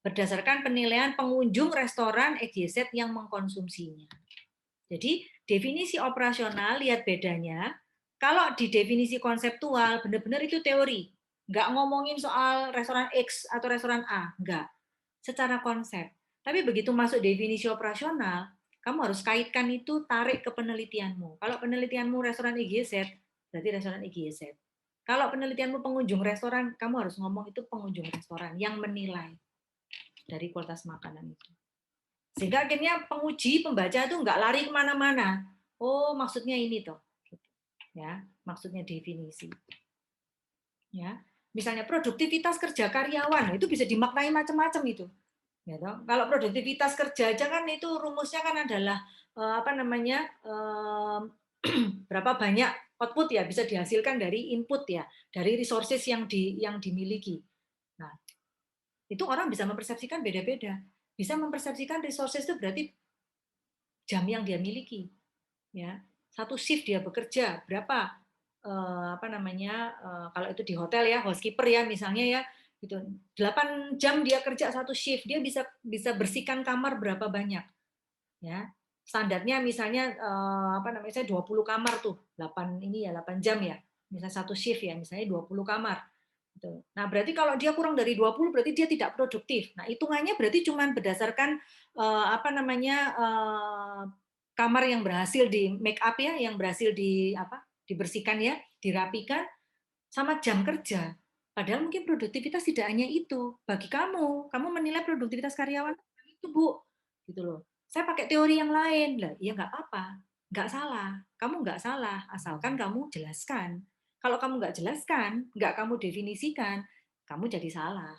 Berdasarkan penilaian pengunjung restoran XYZ yang mengkonsumsinya. Jadi definisi operasional lihat bedanya. Kalau di definisi konseptual benar-benar itu teori, nggak ngomongin soal restoran X atau restoran A, nggak. Secara konsep. Tapi begitu masuk definisi operasional, kamu harus kaitkan itu tarik ke penelitianmu. Kalau penelitianmu restoran XYZ, berarti restoran XYZ. Kalau penelitianmu pengunjung restoran, kamu harus ngomong itu pengunjung restoran yang menilai dari kualitas makanan itu. Sehingga akhirnya penguji, pembaca itu nggak lari kemana-mana. Oh, maksudnya ini toh. Ya, maksudnya definisi. Ya, misalnya produktivitas kerja karyawan itu bisa dimaknai macam-macam itu. Ya, toh. Kalau produktivitas kerja aja kan itu rumusnya kan adalah berapa banyak output ya bisa dihasilkan dari input ya, dari resources yang dimiliki. Nah, itu orang bisa mempersepsikan beda-beda. Bisa mempersepsikan resources itu berarti jam yang dia miliki. Ya, satu shift dia bekerja berapa? Kalau itu di hotel ya, housekeeper ya misalnya ya, gitu. 8 jam dia kerja satu shift, dia bisa bersihkan kamar berapa banyak. Ya. Standarnya misalnya saya 20 kamar tuh, 8 jam ya. Misalnya satu shift ya, misalnya 20 kamar. Gitu. Nah, berarti kalau dia kurang dari 20 berarti dia tidak produktif. Nah, hitungannya berarti cuma berdasarkan kamar yang berhasil di make up ya, yang berhasil dibersihkan ya, dirapikan sama jam kerja. Padahal mungkin produktivitas tidak hanya itu. Bagi kamu menilai produktivitas karyawan itu, Bu. Gitu loh. Saya pakai teori yang lain. Lah, ya nggak apa-apa. Nggak salah. Kamu nggak salah, asalkan kamu jelaskan. Kalau kamu nggak jelaskan, nggak kamu definisikan, kamu jadi salah.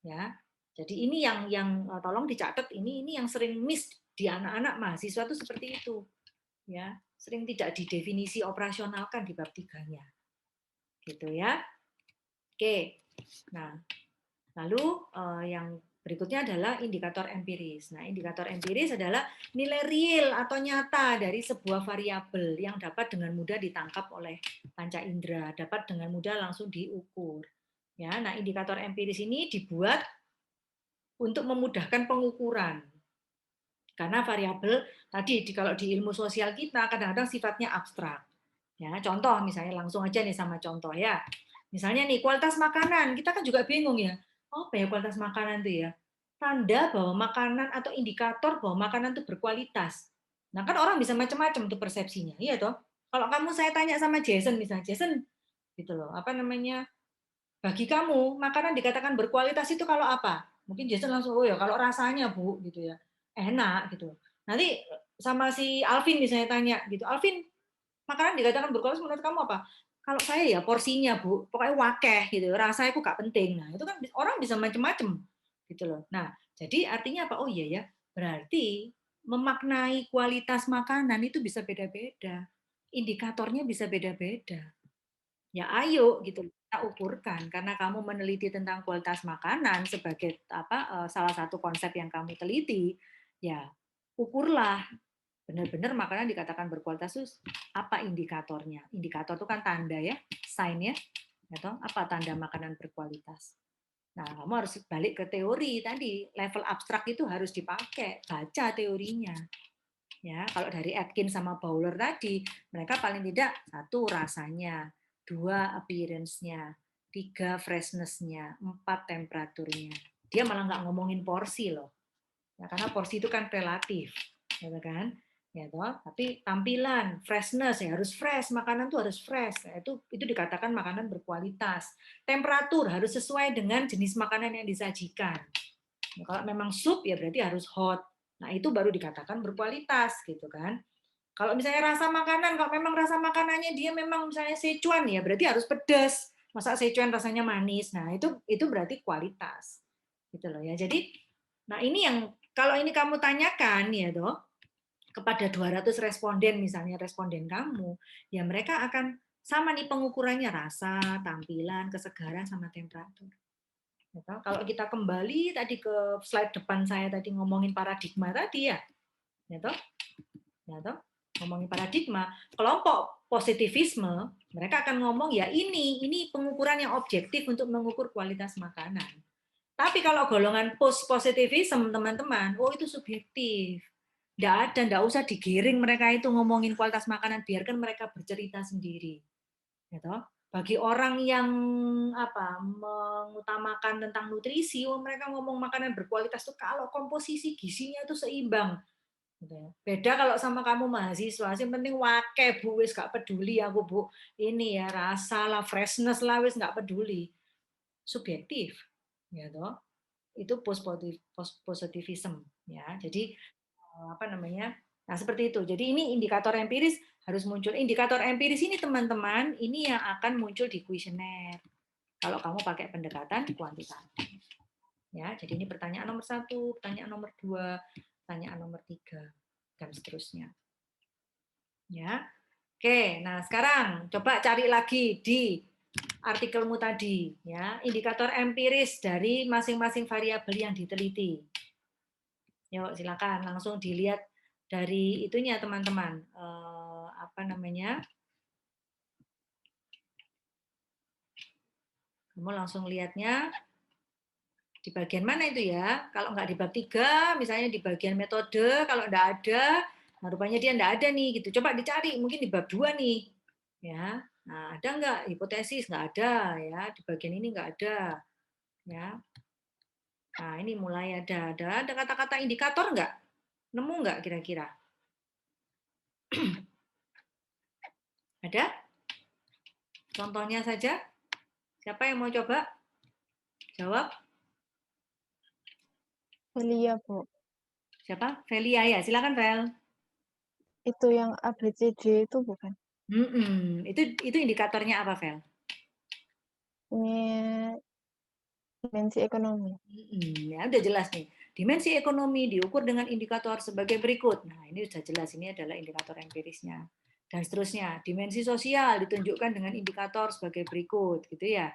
Ya. Jadi ini yang tolong dicatat, ini yang sering miss di anak-anak mahasiswa itu seperti itu. Ya, sering tidak didefinisi operasionalkan di bab 3-nya. Gitu ya. Oke. Nah, lalu yang berikutnya adalah indikator empiris. Nah, indikator empiris adalah nilai real atau nyata dari sebuah variabel yang dapat dengan mudah ditangkap oleh panca indera, dapat dengan mudah langsung diukur. Ya, nah indikator empiris ini dibuat untuk memudahkan pengukuran. Karena variabel tadi kalau di ilmu sosial kita kadang-kadang sifatnya abstrak. Ya, contoh misalnya langsung aja nih sama contoh ya. Misalnya nih kualitas makanan, kita kan juga bingung ya. Apa ya kualitas makanan itu ya? Tanda bahwa makanan atau indikator bahwa makanan itu berkualitas. Nah, kan orang bisa macam-macam tuh persepsinya. Iya toh? Kalau saya tanya sama Jason misalnya, Jason gitu loh, bagi kamu makanan dikatakan berkualitas itu kalau apa? Mungkin Jason langsung, oh ya kalau rasanya Bu gitu ya, enak gitu. Nanti sama si Alvin misalnya tanya gitu, Alvin makanan dikatakan berkualitas menurut kamu apa? Kalau saya ya porsinya Bu, pokoknya wakeh gitu, rasanya itu gak penting. Nah itu kan orang bisa macam-macam gitu loh. Nah jadi artinya apa? Oh iya ya, berarti memaknai kualitas makanan itu bisa beda-beda, indikatornya bisa beda-beda. Ya ayo gitu kita ukurkan karena kamu meneliti tentang kualitas makanan sebagai salah satu konsep yang kamu teliti, ya ukurlah benar-benar makanan dikatakan berkualitas itu apa indikatornya. Indikator itu kan tanda ya, sign ya, atau apa tanda makanan berkualitas. Nah, kamu harus balik ke teori tadi, level abstrak itu harus dipakai, baca teorinya. Ya, kalau dari Atkins sama Bowler tadi, mereka paling tidak 1 rasanya, 2 appearance-nya, 3 freshness-nya, 4 temperaturnya. Dia malah nggak ngomongin porsi loh. Ya, karena porsi itu kan relatif, gitu kan? Ya toh, tapi tampilan, freshness ya harus fresh, makanan tuh harus fresh. Ya, itu dikatakan makanan berkualitas. Temperatur harus sesuai dengan jenis makanan yang disajikan. Ya, kalau memang sup ya berarti harus hot. Nah, itu baru dikatakan berkualitas gitu kan. Kalau misalnya rasa makanan, kalau memang rasa makanannya dia memang misalnya Sichuan ya berarti harus pedas. Masa Sichuan rasanya manis. Nah, itu berarti kualitas. Gitu loh ya. Jadi nah ini yang kalau ini kamu tanyakan ya toh kepada 200 responden misalnya responden kamu, ya mereka akan sama nih pengukurannya rasa, tampilan, kesegaran sama temperatur. Kalau kita kembali tadi ke slide depan saya tadi ngomongin paradigma tadi ya, ngomongin paradigma, kelompok positivisme mereka akan ngomong ya ini pengukuran yang objektif untuk mengukur kualitas makanan. Tapi kalau golongan post-positivism teman-teman, oh itu subjektif. Nggak usah digiring mereka itu ngomongin kualitas makanan, biarkan mereka bercerita sendiri. Gitu. Bagi orang yang mengutamakan tentang nutrisi, mereka ngomong makanan berkualitas tuh kalau komposisi gizinya itu seimbang. Gitu ya. Beda kalau sama kamu mahasiswa, yang penting wake bu, wis gak peduli aku bu, ini ya rasa lah, freshness lah, wis gak peduli. Subjektif, gitu. Itu positivism, ya. Jadi nah seperti itu. Jadi ini indikator empiris harus muncul. Indikator empiris ini teman-teman, ini yang akan muncul di kuesioner. Kalau kamu pakai pendekatan kuantitatif. Ya, jadi ini pertanyaan nomor 1, pertanyaan nomor 2, pertanyaan nomor 3, dan seterusnya. Ya. Oke, nah sekarang coba cari lagi di artikelmu tadi, ya, indikator empiris dari masing-masing variabel yang diteliti. Yuk, silakan langsung dilihat dari itunya teman-teman. Kamu langsung lihatnya di bagian mana itu ya? Kalau nggak di bab 3, misalnya di bagian metode, kalau nggak ada, nah rupanya dia nggak ada nih gitu. Coba dicari, mungkin di bab 2 nih. Ya. Nah, ada nggak hipotesis? Nggak ada ya. Di bagian ini nggak ada. Ya. Nah, ini mulai ada kata-kata indikator nggak? Nemu nggak kira-kira? Ada? Contohnya saja. Siapa yang mau coba? Jawab. Velia, Bu. Siapa? Velia ya. Silakan, Vel. Itu yang ABCD itu bukan? Itu indikatornya apa, Vel? Ini dimensi ekonomi. Ya udah jelas nih. Dimensi ekonomi diukur dengan indikator sebagai berikut. Nah, ini sudah jelas, ini adalah indikator empirisnya. Dan seterusnya, dimensi sosial ditunjukkan dengan indikator sebagai berikut, gitu ya.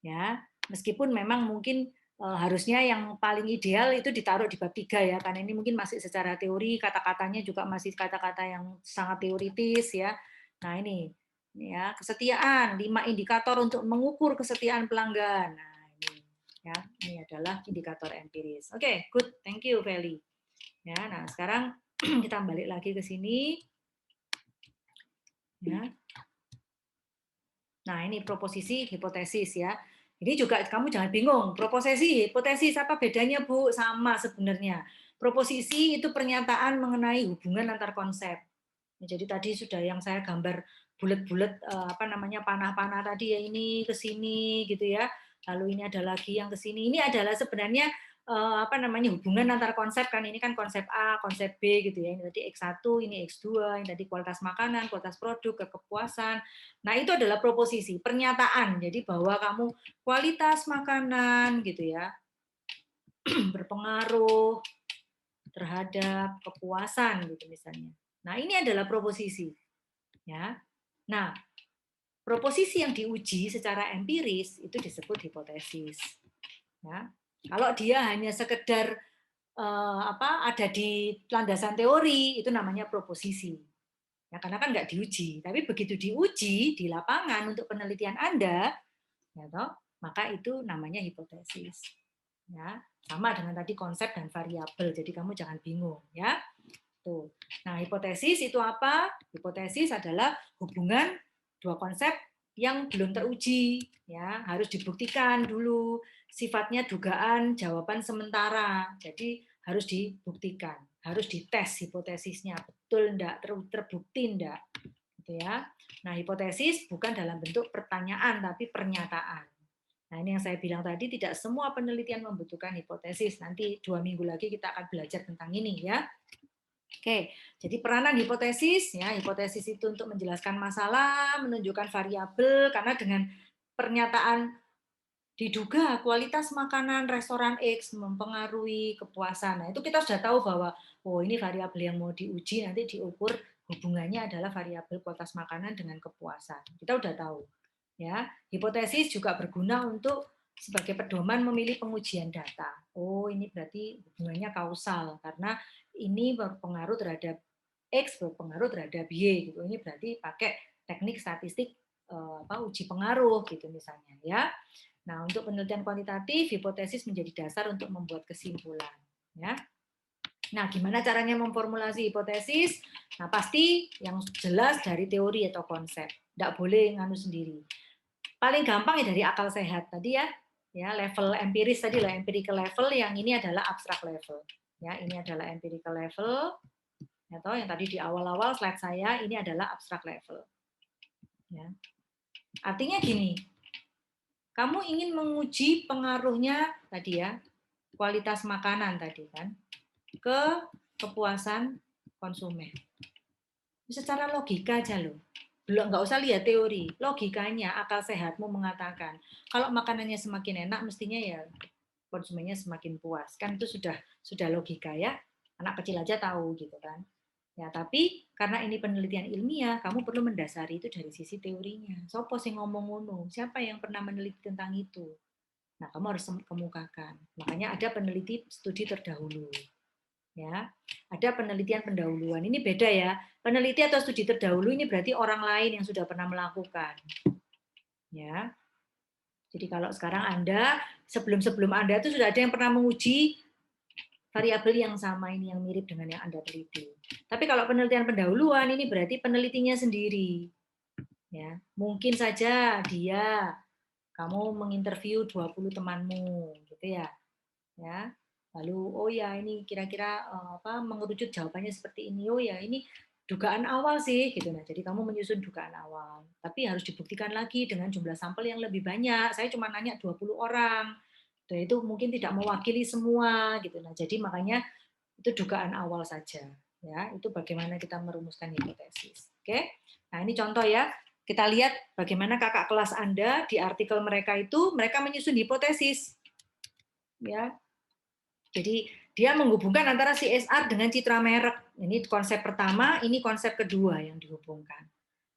Ya, meskipun memang mungkin harusnya yang paling ideal itu ditaruh di bab 3 ya, karena ini mungkin masih secara teori, kata-katanya juga masih kata-kata yang sangat teoritis ya. Nah, ini ya, kesetiaan, 5 indikator untuk mengukur kesetiaan pelanggan. Nah, ya, ini adalah indikator empiris. Oke, good. Thank you, Feli. Ya, nah sekarang kita balik lagi ke sini. Ya. Nah, ini proposisi, hipotesis ya. Ini juga kamu jangan bingung, proposisi, hipotesis apa bedanya, Bu? Sama sebenarnya. Proposisi itu pernyataan mengenai hubungan antar konsep. Jadi tadi sudah yang saya gambar bulat-bulat panah-panah tadi ya, ini ke sini gitu ya. Lalu ini ada lagi yang ke sini. Ini adalah sebenarnya hubungan antar konsep kan, ini kan konsep A, konsep B gitu ya. Ini tadi X1, ini X2, ini tadi kualitas makanan, kualitas produk, kepuasan. Nah, itu adalah proposisi, pernyataan. Jadi bahwa kamu kualitas makanan gitu ya berpengaruh terhadap kepuasan gitu misalnya. Nah, ini adalah proposisi. Ya. Nah, proposisi yang diuji secara empiris itu disebut hipotesis. Ya. Kalau dia hanya sekedar ada di landasan teori, itu namanya proposisi. Ya, karena kan nggak diuji. Tapi begitu diuji di lapangan untuk penelitian Anda, ya toh, maka itu namanya hipotesis. Ya, sama dengan tadi konsep dan variabel. Jadi kamu jangan bingung, ya. Tuh. Nah, hipotesis itu apa? Hipotesis adalah hubungan dua konsep yang belum teruji, ya, harus dibuktikan dulu. Sifatnya dugaan, jawaban sementara. Jadi harus dibuktikan, harus dites hipotesisnya betul enggak, terbukti enggak, gitu ya. Nah, hipotesis bukan dalam bentuk pertanyaan tapi pernyataan. Nah, ini yang saya bilang tadi, tidak semua penelitian membutuhkan hipotesis. Nanti 2 minggu lagi kita akan belajar tentang ini, ya. Oke, jadi peranan hipotesis, ya, hipotesis itu untuk menjelaskan masalah, menunjukkan variabel, karena dengan pernyataan diduga kualitas makanan restoran X mempengaruhi kepuasan. Nah, itu kita sudah tahu bahwa, oh ini variabel yang mau diuji, nanti diukur hubungannya adalah variabel kualitas makanan dengan kepuasan. Kita sudah tahu. Ya, hipotesis juga berguna untuk sebagai pedoman memilih pengujian data. Oh, ini berarti hubungannya kausal karena ini berpengaruh terhadap X, berpengaruh terhadap Y gitu. Ini berarti pakai teknik statistik uji pengaruh gitu misalnya, ya. Nah, untuk penelitian kuantitatif, hipotesis menjadi dasar untuk membuat kesimpulan, ya. Nah, gimana caranya memformulasi hipotesis? Nah, pasti yang jelas dari teori atau konsep. Nggak boleh nganu sendiri. Paling gampang ya dari akal sehat tadi ya. Ya, level empiris tadi lah, empirical level, yang ini adalah abstrak level. Ya, ini adalah empirical level. Atau yang tadi di awal-awal slide saya, ini adalah abstrak level. Ya. Artinya gini, kamu ingin menguji pengaruhnya tadi ya, kualitas makanan tadi kan, ke kepuasan konsumen. Secara logika aja loh. Belum, nggak usah lihat teori, logikanya akal sehatmu mengatakan kalau makanannya semakin enak mestinya ya konsumennya semakin puas, kan itu sudah logika ya, anak kecil aja tahu gitu kan ya. Tapi karena ini penelitian ilmiah, kamu perlu mendasari itu dari sisi teorinya. Sopo sing ngomong ngono, siapa yang pernah meneliti tentang itu, nah kamu harus kemukakan. Makanya ada peneliti studi terdahulu. Ya, ada penelitian pendahuluan. Ini beda ya. Peneliti atau studi terdahulu ini berarti orang lain yang sudah pernah melakukan. Ya. Jadi kalau sekarang Anda, sebelum Anda itu sudah ada yang pernah menguji variabel yang sama ini, yang mirip dengan yang Anda teliti. Tapi kalau penelitian pendahuluan ini berarti penelitinya sendiri. Ya, mungkin saja kamu menginterview 20 temanmu gitu ya. Ya. Lalu, oh ya ini kira-kira mengerucut jawabannya seperti ini. Oh ya ini dugaan awal sih, gitu. Nah, jadi kamu menyusun dugaan awal. Tapi harus dibuktikan lagi dengan jumlah sampel yang lebih banyak. Saya cuma nanya 20 orang. Dan itu mungkin tidak mewakili semua, gitu. Nah, jadi makanya itu dugaan awal saja. Ya, itu bagaimana kita merumuskan hipotesis. Oke. Nah, ini contoh ya. Kita lihat bagaimana kakak kelas Anda di artikel mereka itu mereka menyusun hipotesis. Ya, jadi dia menghubungkan antara CSR dengan citra merek. Ini konsep pertama, ini konsep kedua yang dihubungkan.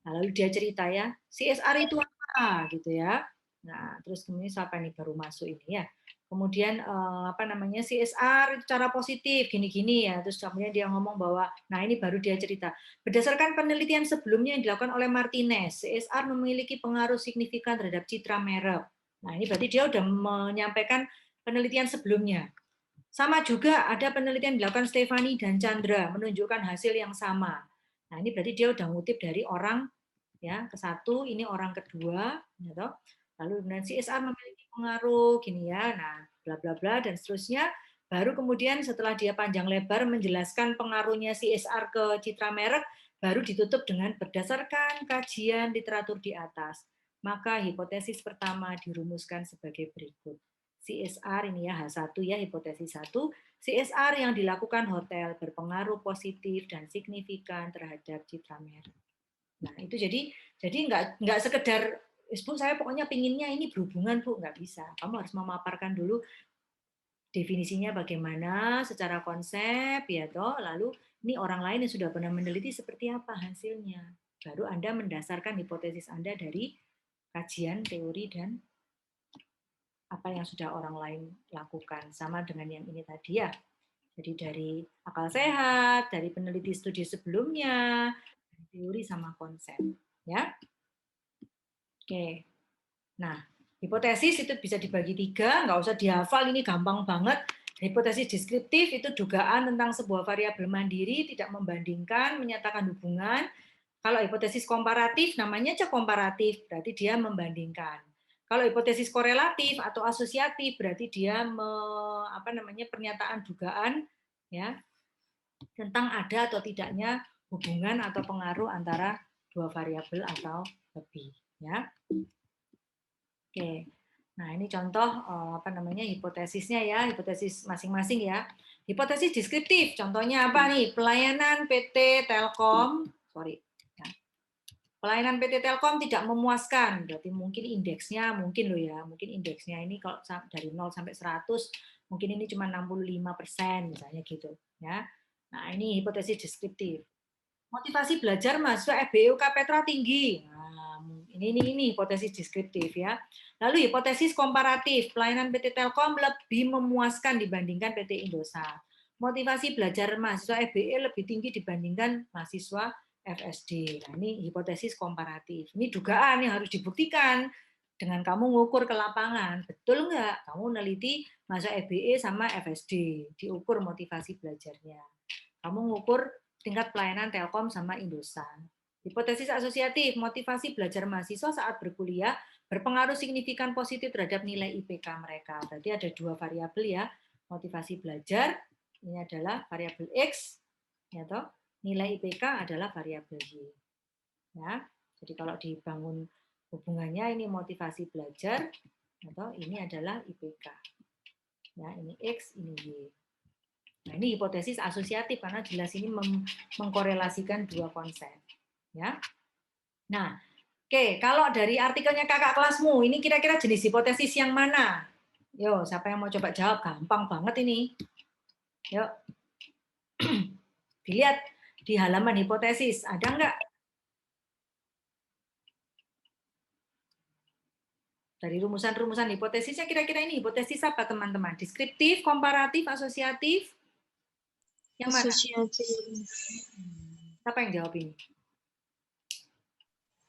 Nah, lalu dia cerita ya, CSR itu apa gitu ya. Nah, terus kemudian siapa nih baru masuk ini ya. Kemudian CSR itu cara positif gini-gini ya. Terus kemudian dia ngomong bahwa nah ini baru dia cerita. Berdasarkan penelitian sebelumnya yang dilakukan oleh Martinez, CSR memiliki pengaruh signifikan terhadap citra merek. Nah, ini berarti dia udah menyampaikan penelitian sebelumnya. Sama juga ada penelitian dilakukan Stefani dan Chandra menunjukkan hasil yang sama. Nah, ini berarti dia udah ngutip dari orang ya ke satu, ini orang kedua, gitu. Lalu kemudian CSR memiliki pengaruh gini ya, nah bla bla bla dan seterusnya. Baru kemudian setelah dia panjang lebar menjelaskan pengaruhnya CSR ke citra merek, baru ditutup dengan berdasarkan kajian literatur di atas. Maka hipotesis pertama dirumuskan sebagai berikut. CSR ini ya H1 ya, hipotesis 1, CSR yang dilakukan hotel berpengaruh positif dan signifikan terhadap citra merek. Nah, itu jadi nggak sekedar Bu, saya pokoknya pinginnya ini berhubungan Bu, nggak bisa. Kamu harus memaparkan dulu definisinya bagaimana secara konsep ya toh, lalu ini orang lain yang sudah pernah meneliti seperti apa hasilnya. Baru Anda mendasarkan hipotesis Anda dari kajian teori dan apa yang sudah orang lain lakukan, sama dengan yang ini tadi ya. Jadi dari akal sehat, dari peneliti studi sebelumnya, teori sama konsep, ya. Oke. Nah, Hipotesis itu bisa dibagi 3, nggak usah dihafal, ini gampang banget. Hipotesis deskriptif itu dugaan tentang sebuah variabel mandiri, tidak membandingkan, menyatakan hubungan. Kalau hipotesis komparatif, namanya aja komparatif, berarti dia membandingkan. Kalau hipotesis korelatif atau asosiatif, berarti dia pernyataan dugaan ya tentang ada atau tidaknya hubungan atau pengaruh antara dua variabel atau lebih. Ya. Oke. Nah, ini contoh hipotesisnya ya, hipotesis masing-masing ya. Hipotesis deskriptif, contohnya apa nih? Pelayanan PT Telkom, ya. Pelayanan PT Telkom tidak memuaskan, berarti mungkin indeksnya mungkin indeksnya ini kalau dari 0 sampai 100 mungkin ini cuma 65% misalnya gitu, ya. Nah, ini hipotesis deskriptif. Motivasi belajar mahasiswa FBUK Petra tinggi. Nah, ini hipotesis deskriptif ya. Lalu hipotesis komparatif, pelayanan PT Telkom lebih memuaskan dibandingkan PT Indosat. Motivasi belajar mahasiswa FBE lebih tinggi dibandingkan mahasiswa FSD. Nah, ini hipotesis komparatif. Ini dugaan yang harus dibuktikan dengan kamu ngukur ke lapangan. Betul nggak? Kamu neliti mahasiswa FBE sama FSD, diukur motivasi belajarnya. Kamu ngukur tingkat pelayanan Telkom sama Indosat. Hipotesis asosiatif, motivasi belajar mahasiswa saat berkuliah berpengaruh signifikan positif terhadap nilai IPK mereka. Berarti ada dua variabel ya, motivasi belajar, ini adalah variabel X, ya toh, nilai IPK adalah variabel Y. Ya, jadi kalau dibangun hubungannya ini motivasi belajar, atau ini adalah IPK. Ya, ini X, ini Y. Nah, ini hipotesis asosiatif karena jelas ini mengkorelasikan dua konsep. Ya. Nah, oke, kalau dari artikelnya kakak kelasmu, ini kira-kira jenis hipotesis yang mana? Yo, siapa yang mau coba jawab? Gampang banget ini. Yuk. Dilihat di halaman hipotesis, ada nggak? Dari rumusan-rumusan hipotesisnya kira-kira ini hipotesis apa teman-teman? Deskriptif, komparatif, asosiatif? Yang mana? Asosiatif. Siapa yang jawab ini?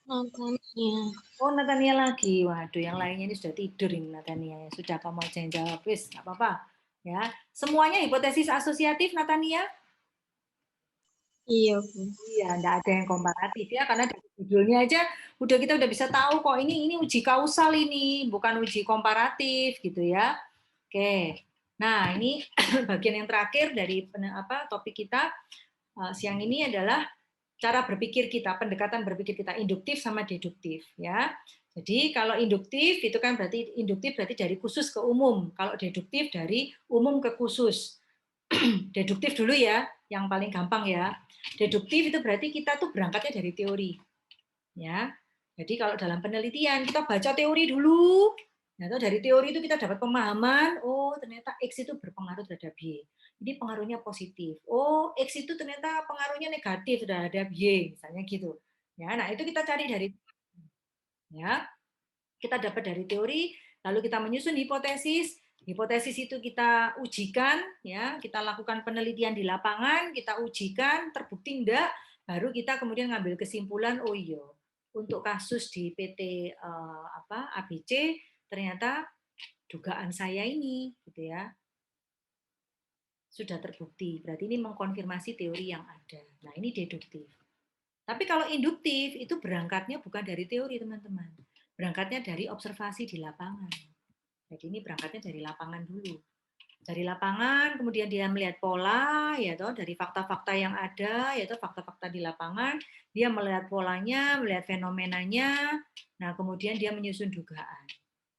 Natania. Oh, Natania lagi. Waduh, yang lainnya ini sudah tidur ini Natania. Sudah kamu aja yang jawab, wis, nggak apa-apa. Ya, semuanya hipotesis asosiatif Natania? Iya, Bu. Iya, nggak ada yang komparatif ya, karena dari judulnya aja kita udah bisa tahu kok ini uji kausal ini, bukan uji komparatif gitu ya. Oke. Nah, ini bagian yang terakhir dari topik kita siang ini adalah cara berpikir kita, pendekatan berpikir kita induktif sama deduktif ya. Jadi kalau induktif itu kan berarti dari khusus ke umum. Kalau deduktif dari umum ke khusus. Deduktif dulu ya, yang paling gampang ya. Deduktif itu berarti kita tuh berangkatnya dari teori. Ya. Jadi kalau dalam penelitian kita baca teori dulu. Nah, dari teori itu kita dapat pemahaman, oh ternyata X itu berpengaruh terhadap Y. Ini pengaruhnya positif. Oh, X itu ternyata pengaruhnya negatif terhadap Y, misalnya gitu. Ya, nah itu kita cari dari ya. Kita dapat dari teori, lalu kita menyusun hipotesis. Hipotesis itu kita ujikan, ya, kita lakukan penelitian di lapangan, kita ujikan, terbukti enggak, baru kita kemudian ngambil kesimpulan, oh iya, untuk kasus di PT ABC ternyata dugaan saya ini, gitu ya, sudah terbukti. Berarti ini mengkonfirmasi teori yang ada. Nah, ini deduktif. Tapi kalau induktif itu berangkatnya bukan dari teori, teman-teman. Berangkatnya dari observasi di lapangan. Jadi ini berangkatnya dari lapangan dulu. Dari lapangan, kemudian dia melihat pola, ya toh, dari fakta-fakta yang ada, yaitu fakta-fakta di lapangan, dia melihat polanya, melihat fenomenanya, nah kemudian dia menyusun dugaan.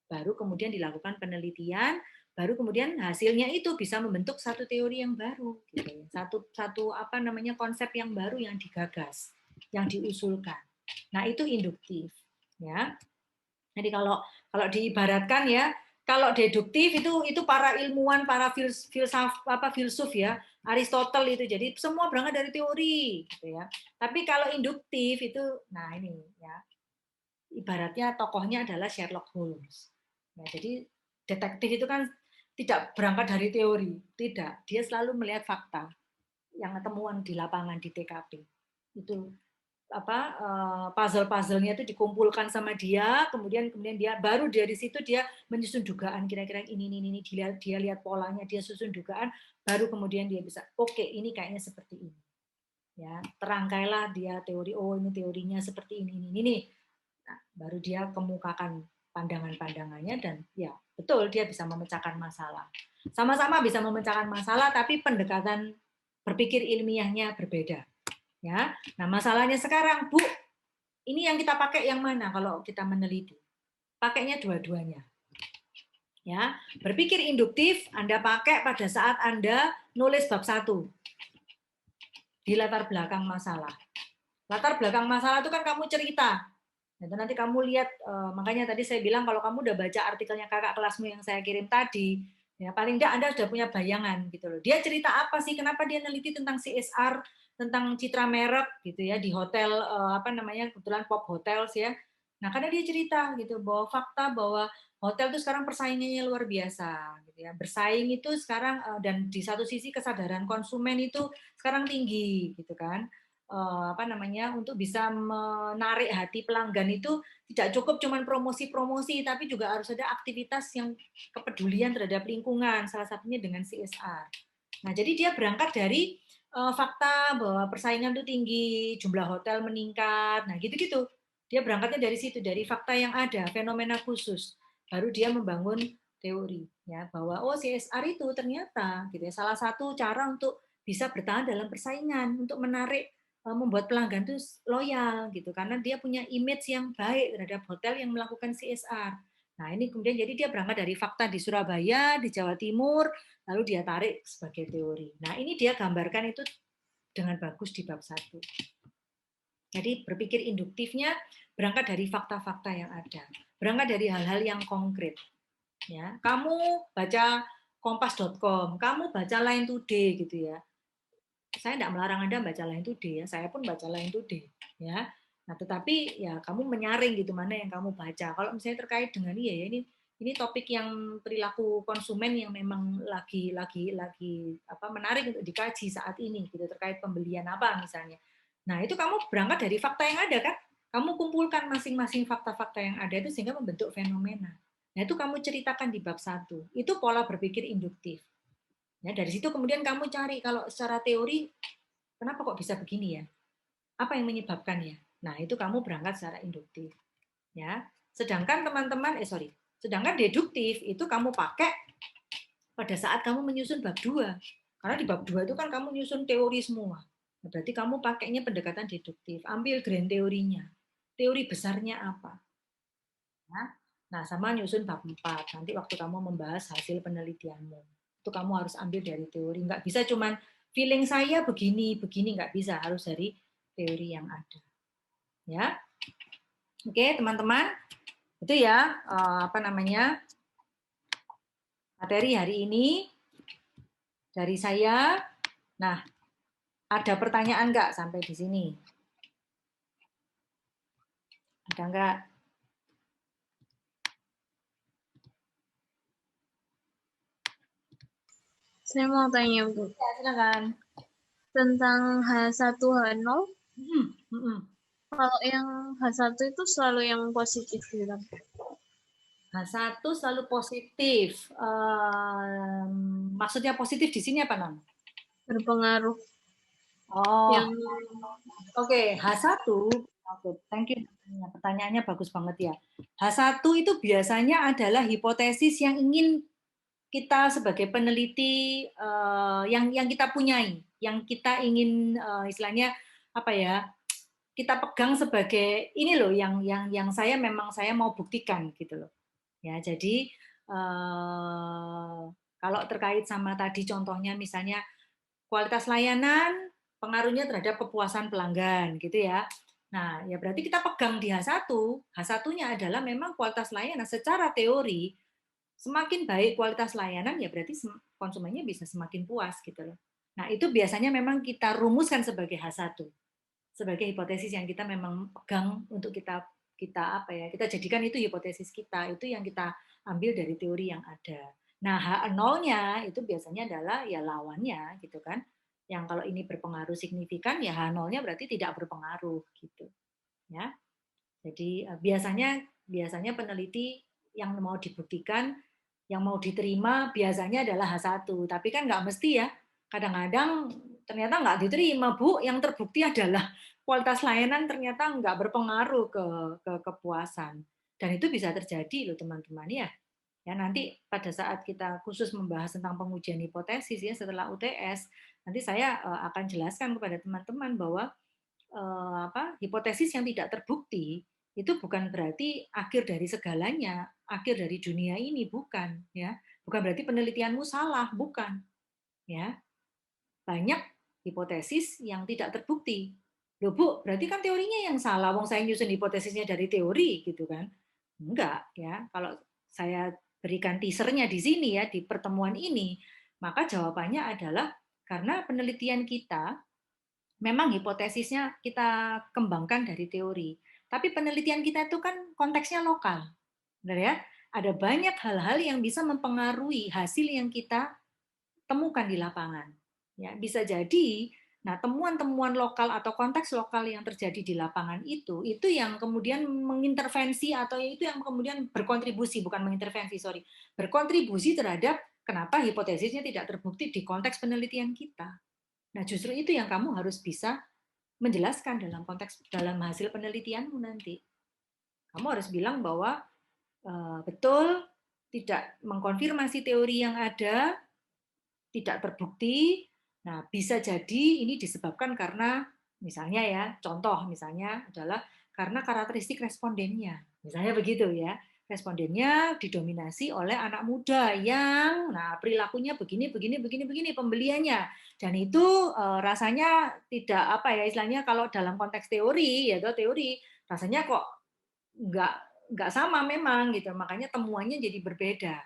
Baru kemudian dilakukan penelitian, baru kemudian hasilnya itu bisa membentuk satu teori yang baru, gitu ya. Satu konsep yang baru yang digagas, yang diusulkan. Nah itu induktif, ya. Jadi kalau diibaratkan ya, kalau deduktif itu para ilmuwan, para filsuf ya, Aristotle itu. Jadi semua berangkat dari teori gitu ya. Tapi kalau induktif itu nah ini ya. Ibaratnya tokohnya adalah Sherlock Holmes. Ya, jadi detektif itu kan tidak berangkat dari teori, tidak. Dia selalu melihat fakta yang temuan di lapangan di TKP. Itu puzzle-puzzlenya itu dikumpulkan sama dia, kemudian dia baru dari situ dia menyusun dugaan kira-kira ini dia lihat polanya, dia susun dugaan, baru kemudian dia bisa oke, ini kayaknya seperti ini. Ya, terangkailah dia teori, oh ini teorinya seperti ini. Nah, baru dia kemukakan pandangan-pandangannya dan ya betul dia bisa memecahkan masalah. Sama-sama bisa memecahkan masalah tapi pendekatan berpikir ilmiahnya berbeda. Ya. Nah, masalahnya sekarang, Bu, ini yang kita pakai yang mana kalau kita meneliti? Pakainya dua-duanya. Ya, berpikir induktif Anda pakai pada saat Anda nulis bab 1 di latar belakang masalah. Latar belakang masalah itu kan kamu cerita. Itu nanti kamu lihat, makanya tadi saya bilang kalau kamu udah baca artikelnya kakak kelasmu yang saya kirim tadi, ya paling tidak Anda sudah punya bayangan gitu loh. Dia cerita apa sih? Kenapa dia neliti tentang CSR, tentang citra merek gitu ya di hotel kebetulan Pop Hotels ya. Nah, karena dia cerita gitu bahwa fakta bahwa hotel itu sekarang persaingannya luar biasa gitu ya. Bersaing itu sekarang dan di satu sisi kesadaran konsumen itu sekarang tinggi gitu kan. Untuk bisa menarik hati pelanggan itu tidak cukup cuman promosi-promosi tapi juga harus ada aktivitas yang kepedulian terhadap lingkungan, salah satunya dengan CSR. Nah, jadi dia berangkat dari fakta bahwa persaingan itu tinggi, jumlah hotel meningkat, nah gitu-gitu. Dia berangkatnya dari situ, dari fakta yang ada, fenomena khusus. Baru dia membangun teori, ya bahwa oh CSR itu ternyata gitu ya, salah satu cara untuk bisa bertahan dalam persaingan, untuk menarik, membuat pelanggan itu loyal gitu, karena dia punya image yang baik terhadap hotel yang melakukan CSR. Nah ini kemudian jadi dia berangkat dari fakta di Surabaya, di Jawa Timur, lalu dia tarik sebagai teori. Nah, ini dia gambarkan itu dengan bagus di bab 1. Jadi berpikir induktifnya berangkat dari fakta-fakta yang ada. Berangkat dari hal-hal yang konkret. Ya, kamu baca kompas.com, kamu baca Line Today gitu ya. Saya tidak melarang Anda baca Line Today ya, saya pun baca Line Today ya. Nah, tetapi ya kamu menyaring gitu mana yang kamu baca. Kalau misalnya terkait dengan ini topik yang perilaku konsumen yang memang lagi menarik untuk dikaji saat ini gitu terkait pembelian apa misalnya. Nah, itu kamu berangkat dari fakta yang ada kan? Kamu kumpulkan masing-masing fakta-fakta yang ada itu sehingga membentuk fenomena. Nah, itu kamu ceritakan di bab 1. Itu pola berpikir induktif. Ya, dari situ kemudian kamu cari kalau secara teori kenapa kok bisa begini ya? Apa yang menyebabkannya? Nah, itu kamu berangkat secara induktif. Ya. Sedangkan sedangkan deduktif itu kamu pakai pada saat kamu menyusun bab 2. Karena di bab 2 itu kan kamu menyusun teori semua. Nah, berarti kamu pakainya pendekatan deduktif, ambil grand teorinya. Teori besarnya apa? Nah, sama nyusun bab 4. Nanti waktu kamu membahas hasil penelitianmu. Itu kamu harus ambil dari teori. Nggak bisa cuman feeling saya begini, nggak bisa. Harus dari teori yang ada. Ya, oke teman-teman. Itu ya materi hari ini dari saya. Nah, ada pertanyaan nggak sampai di sini? Ada nggak? Saya mau tanya, Bu. Ya, silakan. Tentang H1, H0, kalau yang H1 itu selalu yang positif gitu. H1 selalu positif. Maksudnya positif di sini apa, Non? Berpengaruh. Oh, Yang oke. H1, oke, thank you. Pertanyaannya bagus banget ya. H1 itu biasanya adalah hipotesis yang ingin kita sebagai peneliti yang kita punyai, yang kita ingin istilahnya apa ya? Kita pegang sebagai ini loh yang saya mau buktikan gitu loh. Ya, jadi kalau terkait sama tadi contohnya misalnya kualitas layanan pengaruhnya terhadap kepuasan pelanggan gitu ya. Nah, ya berarti kita pegang di H1. H1-nya adalah memang kualitas layanan secara teori semakin baik kualitas layanan ya berarti konsumennya bisa semakin puas gitu loh. Nah, itu biasanya memang kita rumuskan sebagai H1. Sebagai hipotesis yang kita memang pegang untuk kita jadikan itu hipotesis kita, itu yang kita ambil dari teori yang ada. Nah, H0-nya itu biasanya adalah ya lawannya gitu kan. Yang kalau ini berpengaruh signifikan, ya H0-nya berarti tidak berpengaruh gitu. Ya. Jadi biasanya peneliti yang mau dibuktikan, yang mau diterima biasanya adalah H1, tapi kan nggak mesti ya. Kadang-kadang ternyata nggak diterima, Bu. Yang terbukti adalah kualitas layanan ternyata nggak berpengaruh ke kepuasan. Dan itu bisa terjadi loh teman-teman ya. Ya, nanti pada saat kita khusus membahas tentang pengujian hipotesis ya setelah UTS, nanti saya akan jelaskan kepada teman-teman bahwa hipotesis yang tidak terbukti itu bukan berarti akhir dari segalanya, akhir dari dunia ini, bukan ya. Bukan berarti penelitianmu salah, bukan. Ya. Banyak hipotesis yang tidak terbukti. Loh Bu, berarti kan teorinya yang salah, wong saya nyusun hipotesisnya dari teori gitu kan. Enggak ya. Kalau saya berikan teasernya di sini ya di pertemuan ini, maka jawabannya adalah karena penelitian kita memang hipotesisnya kita kembangkan dari teori. Tapi penelitian kita itu kan konteksnya lokal. Benar ya? Ada banyak hal-hal yang bisa mempengaruhi hasil yang kita temukan di lapangan. Ya, bisa jadi nah temuan-temuan lokal atau konteks lokal yang terjadi di lapangan itu yang kemudian mengintervensi atau itu yang kemudian berkontribusi, bukan mengintervensi, sorry, berkontribusi terhadap kenapa hipotesisnya tidak terbukti di konteks penelitian kita. Nah, justru itu yang kamu harus bisa menjelaskan dalam hasil penelitianmu nanti. Kamu harus bilang bahwa betul tidak mengkonfirmasi teori yang ada, tidak terbukti. Nah, bisa jadi ini disebabkan karena misalnya ya, contoh misalnya adalah karena karakteristik respondennya. Misalnya begitu ya. Respondennya didominasi oleh anak muda yang perilakunya begini pembeliannya. Dan itu rasanya tidak apa ya istilahnya kalau dalam konteks teori ya teori rasanya kok nggak sama memang gitu. Makanya temuannya jadi berbeda.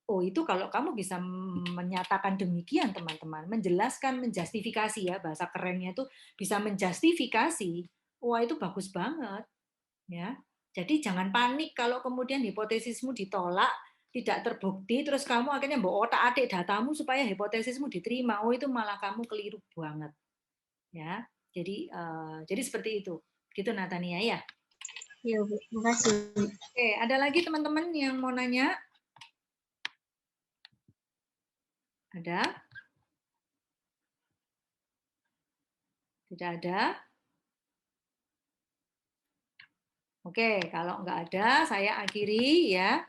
Oh, itu kalau kamu bisa menyatakan demikian, teman-teman, menjelaskan, menjustifikasi ya, bahasa kerennya itu bisa menjustifikasi, wah itu bagus banget. Ya. Jadi jangan panik kalau kemudian hipotesismu ditolak, tidak terbukti, terus kamu akhirnya bawa otak-atik datamu supaya hipotesismu diterima. Oh, itu malah kamu keliru banget. Ya. Jadi seperti itu. Gitu Natania ya. Iya, Bu. Makasih. Oke, ada lagi teman-teman yang mau nanya? Ada? Tidak ada? Oke, kalau nggak ada, saya akhiri ya.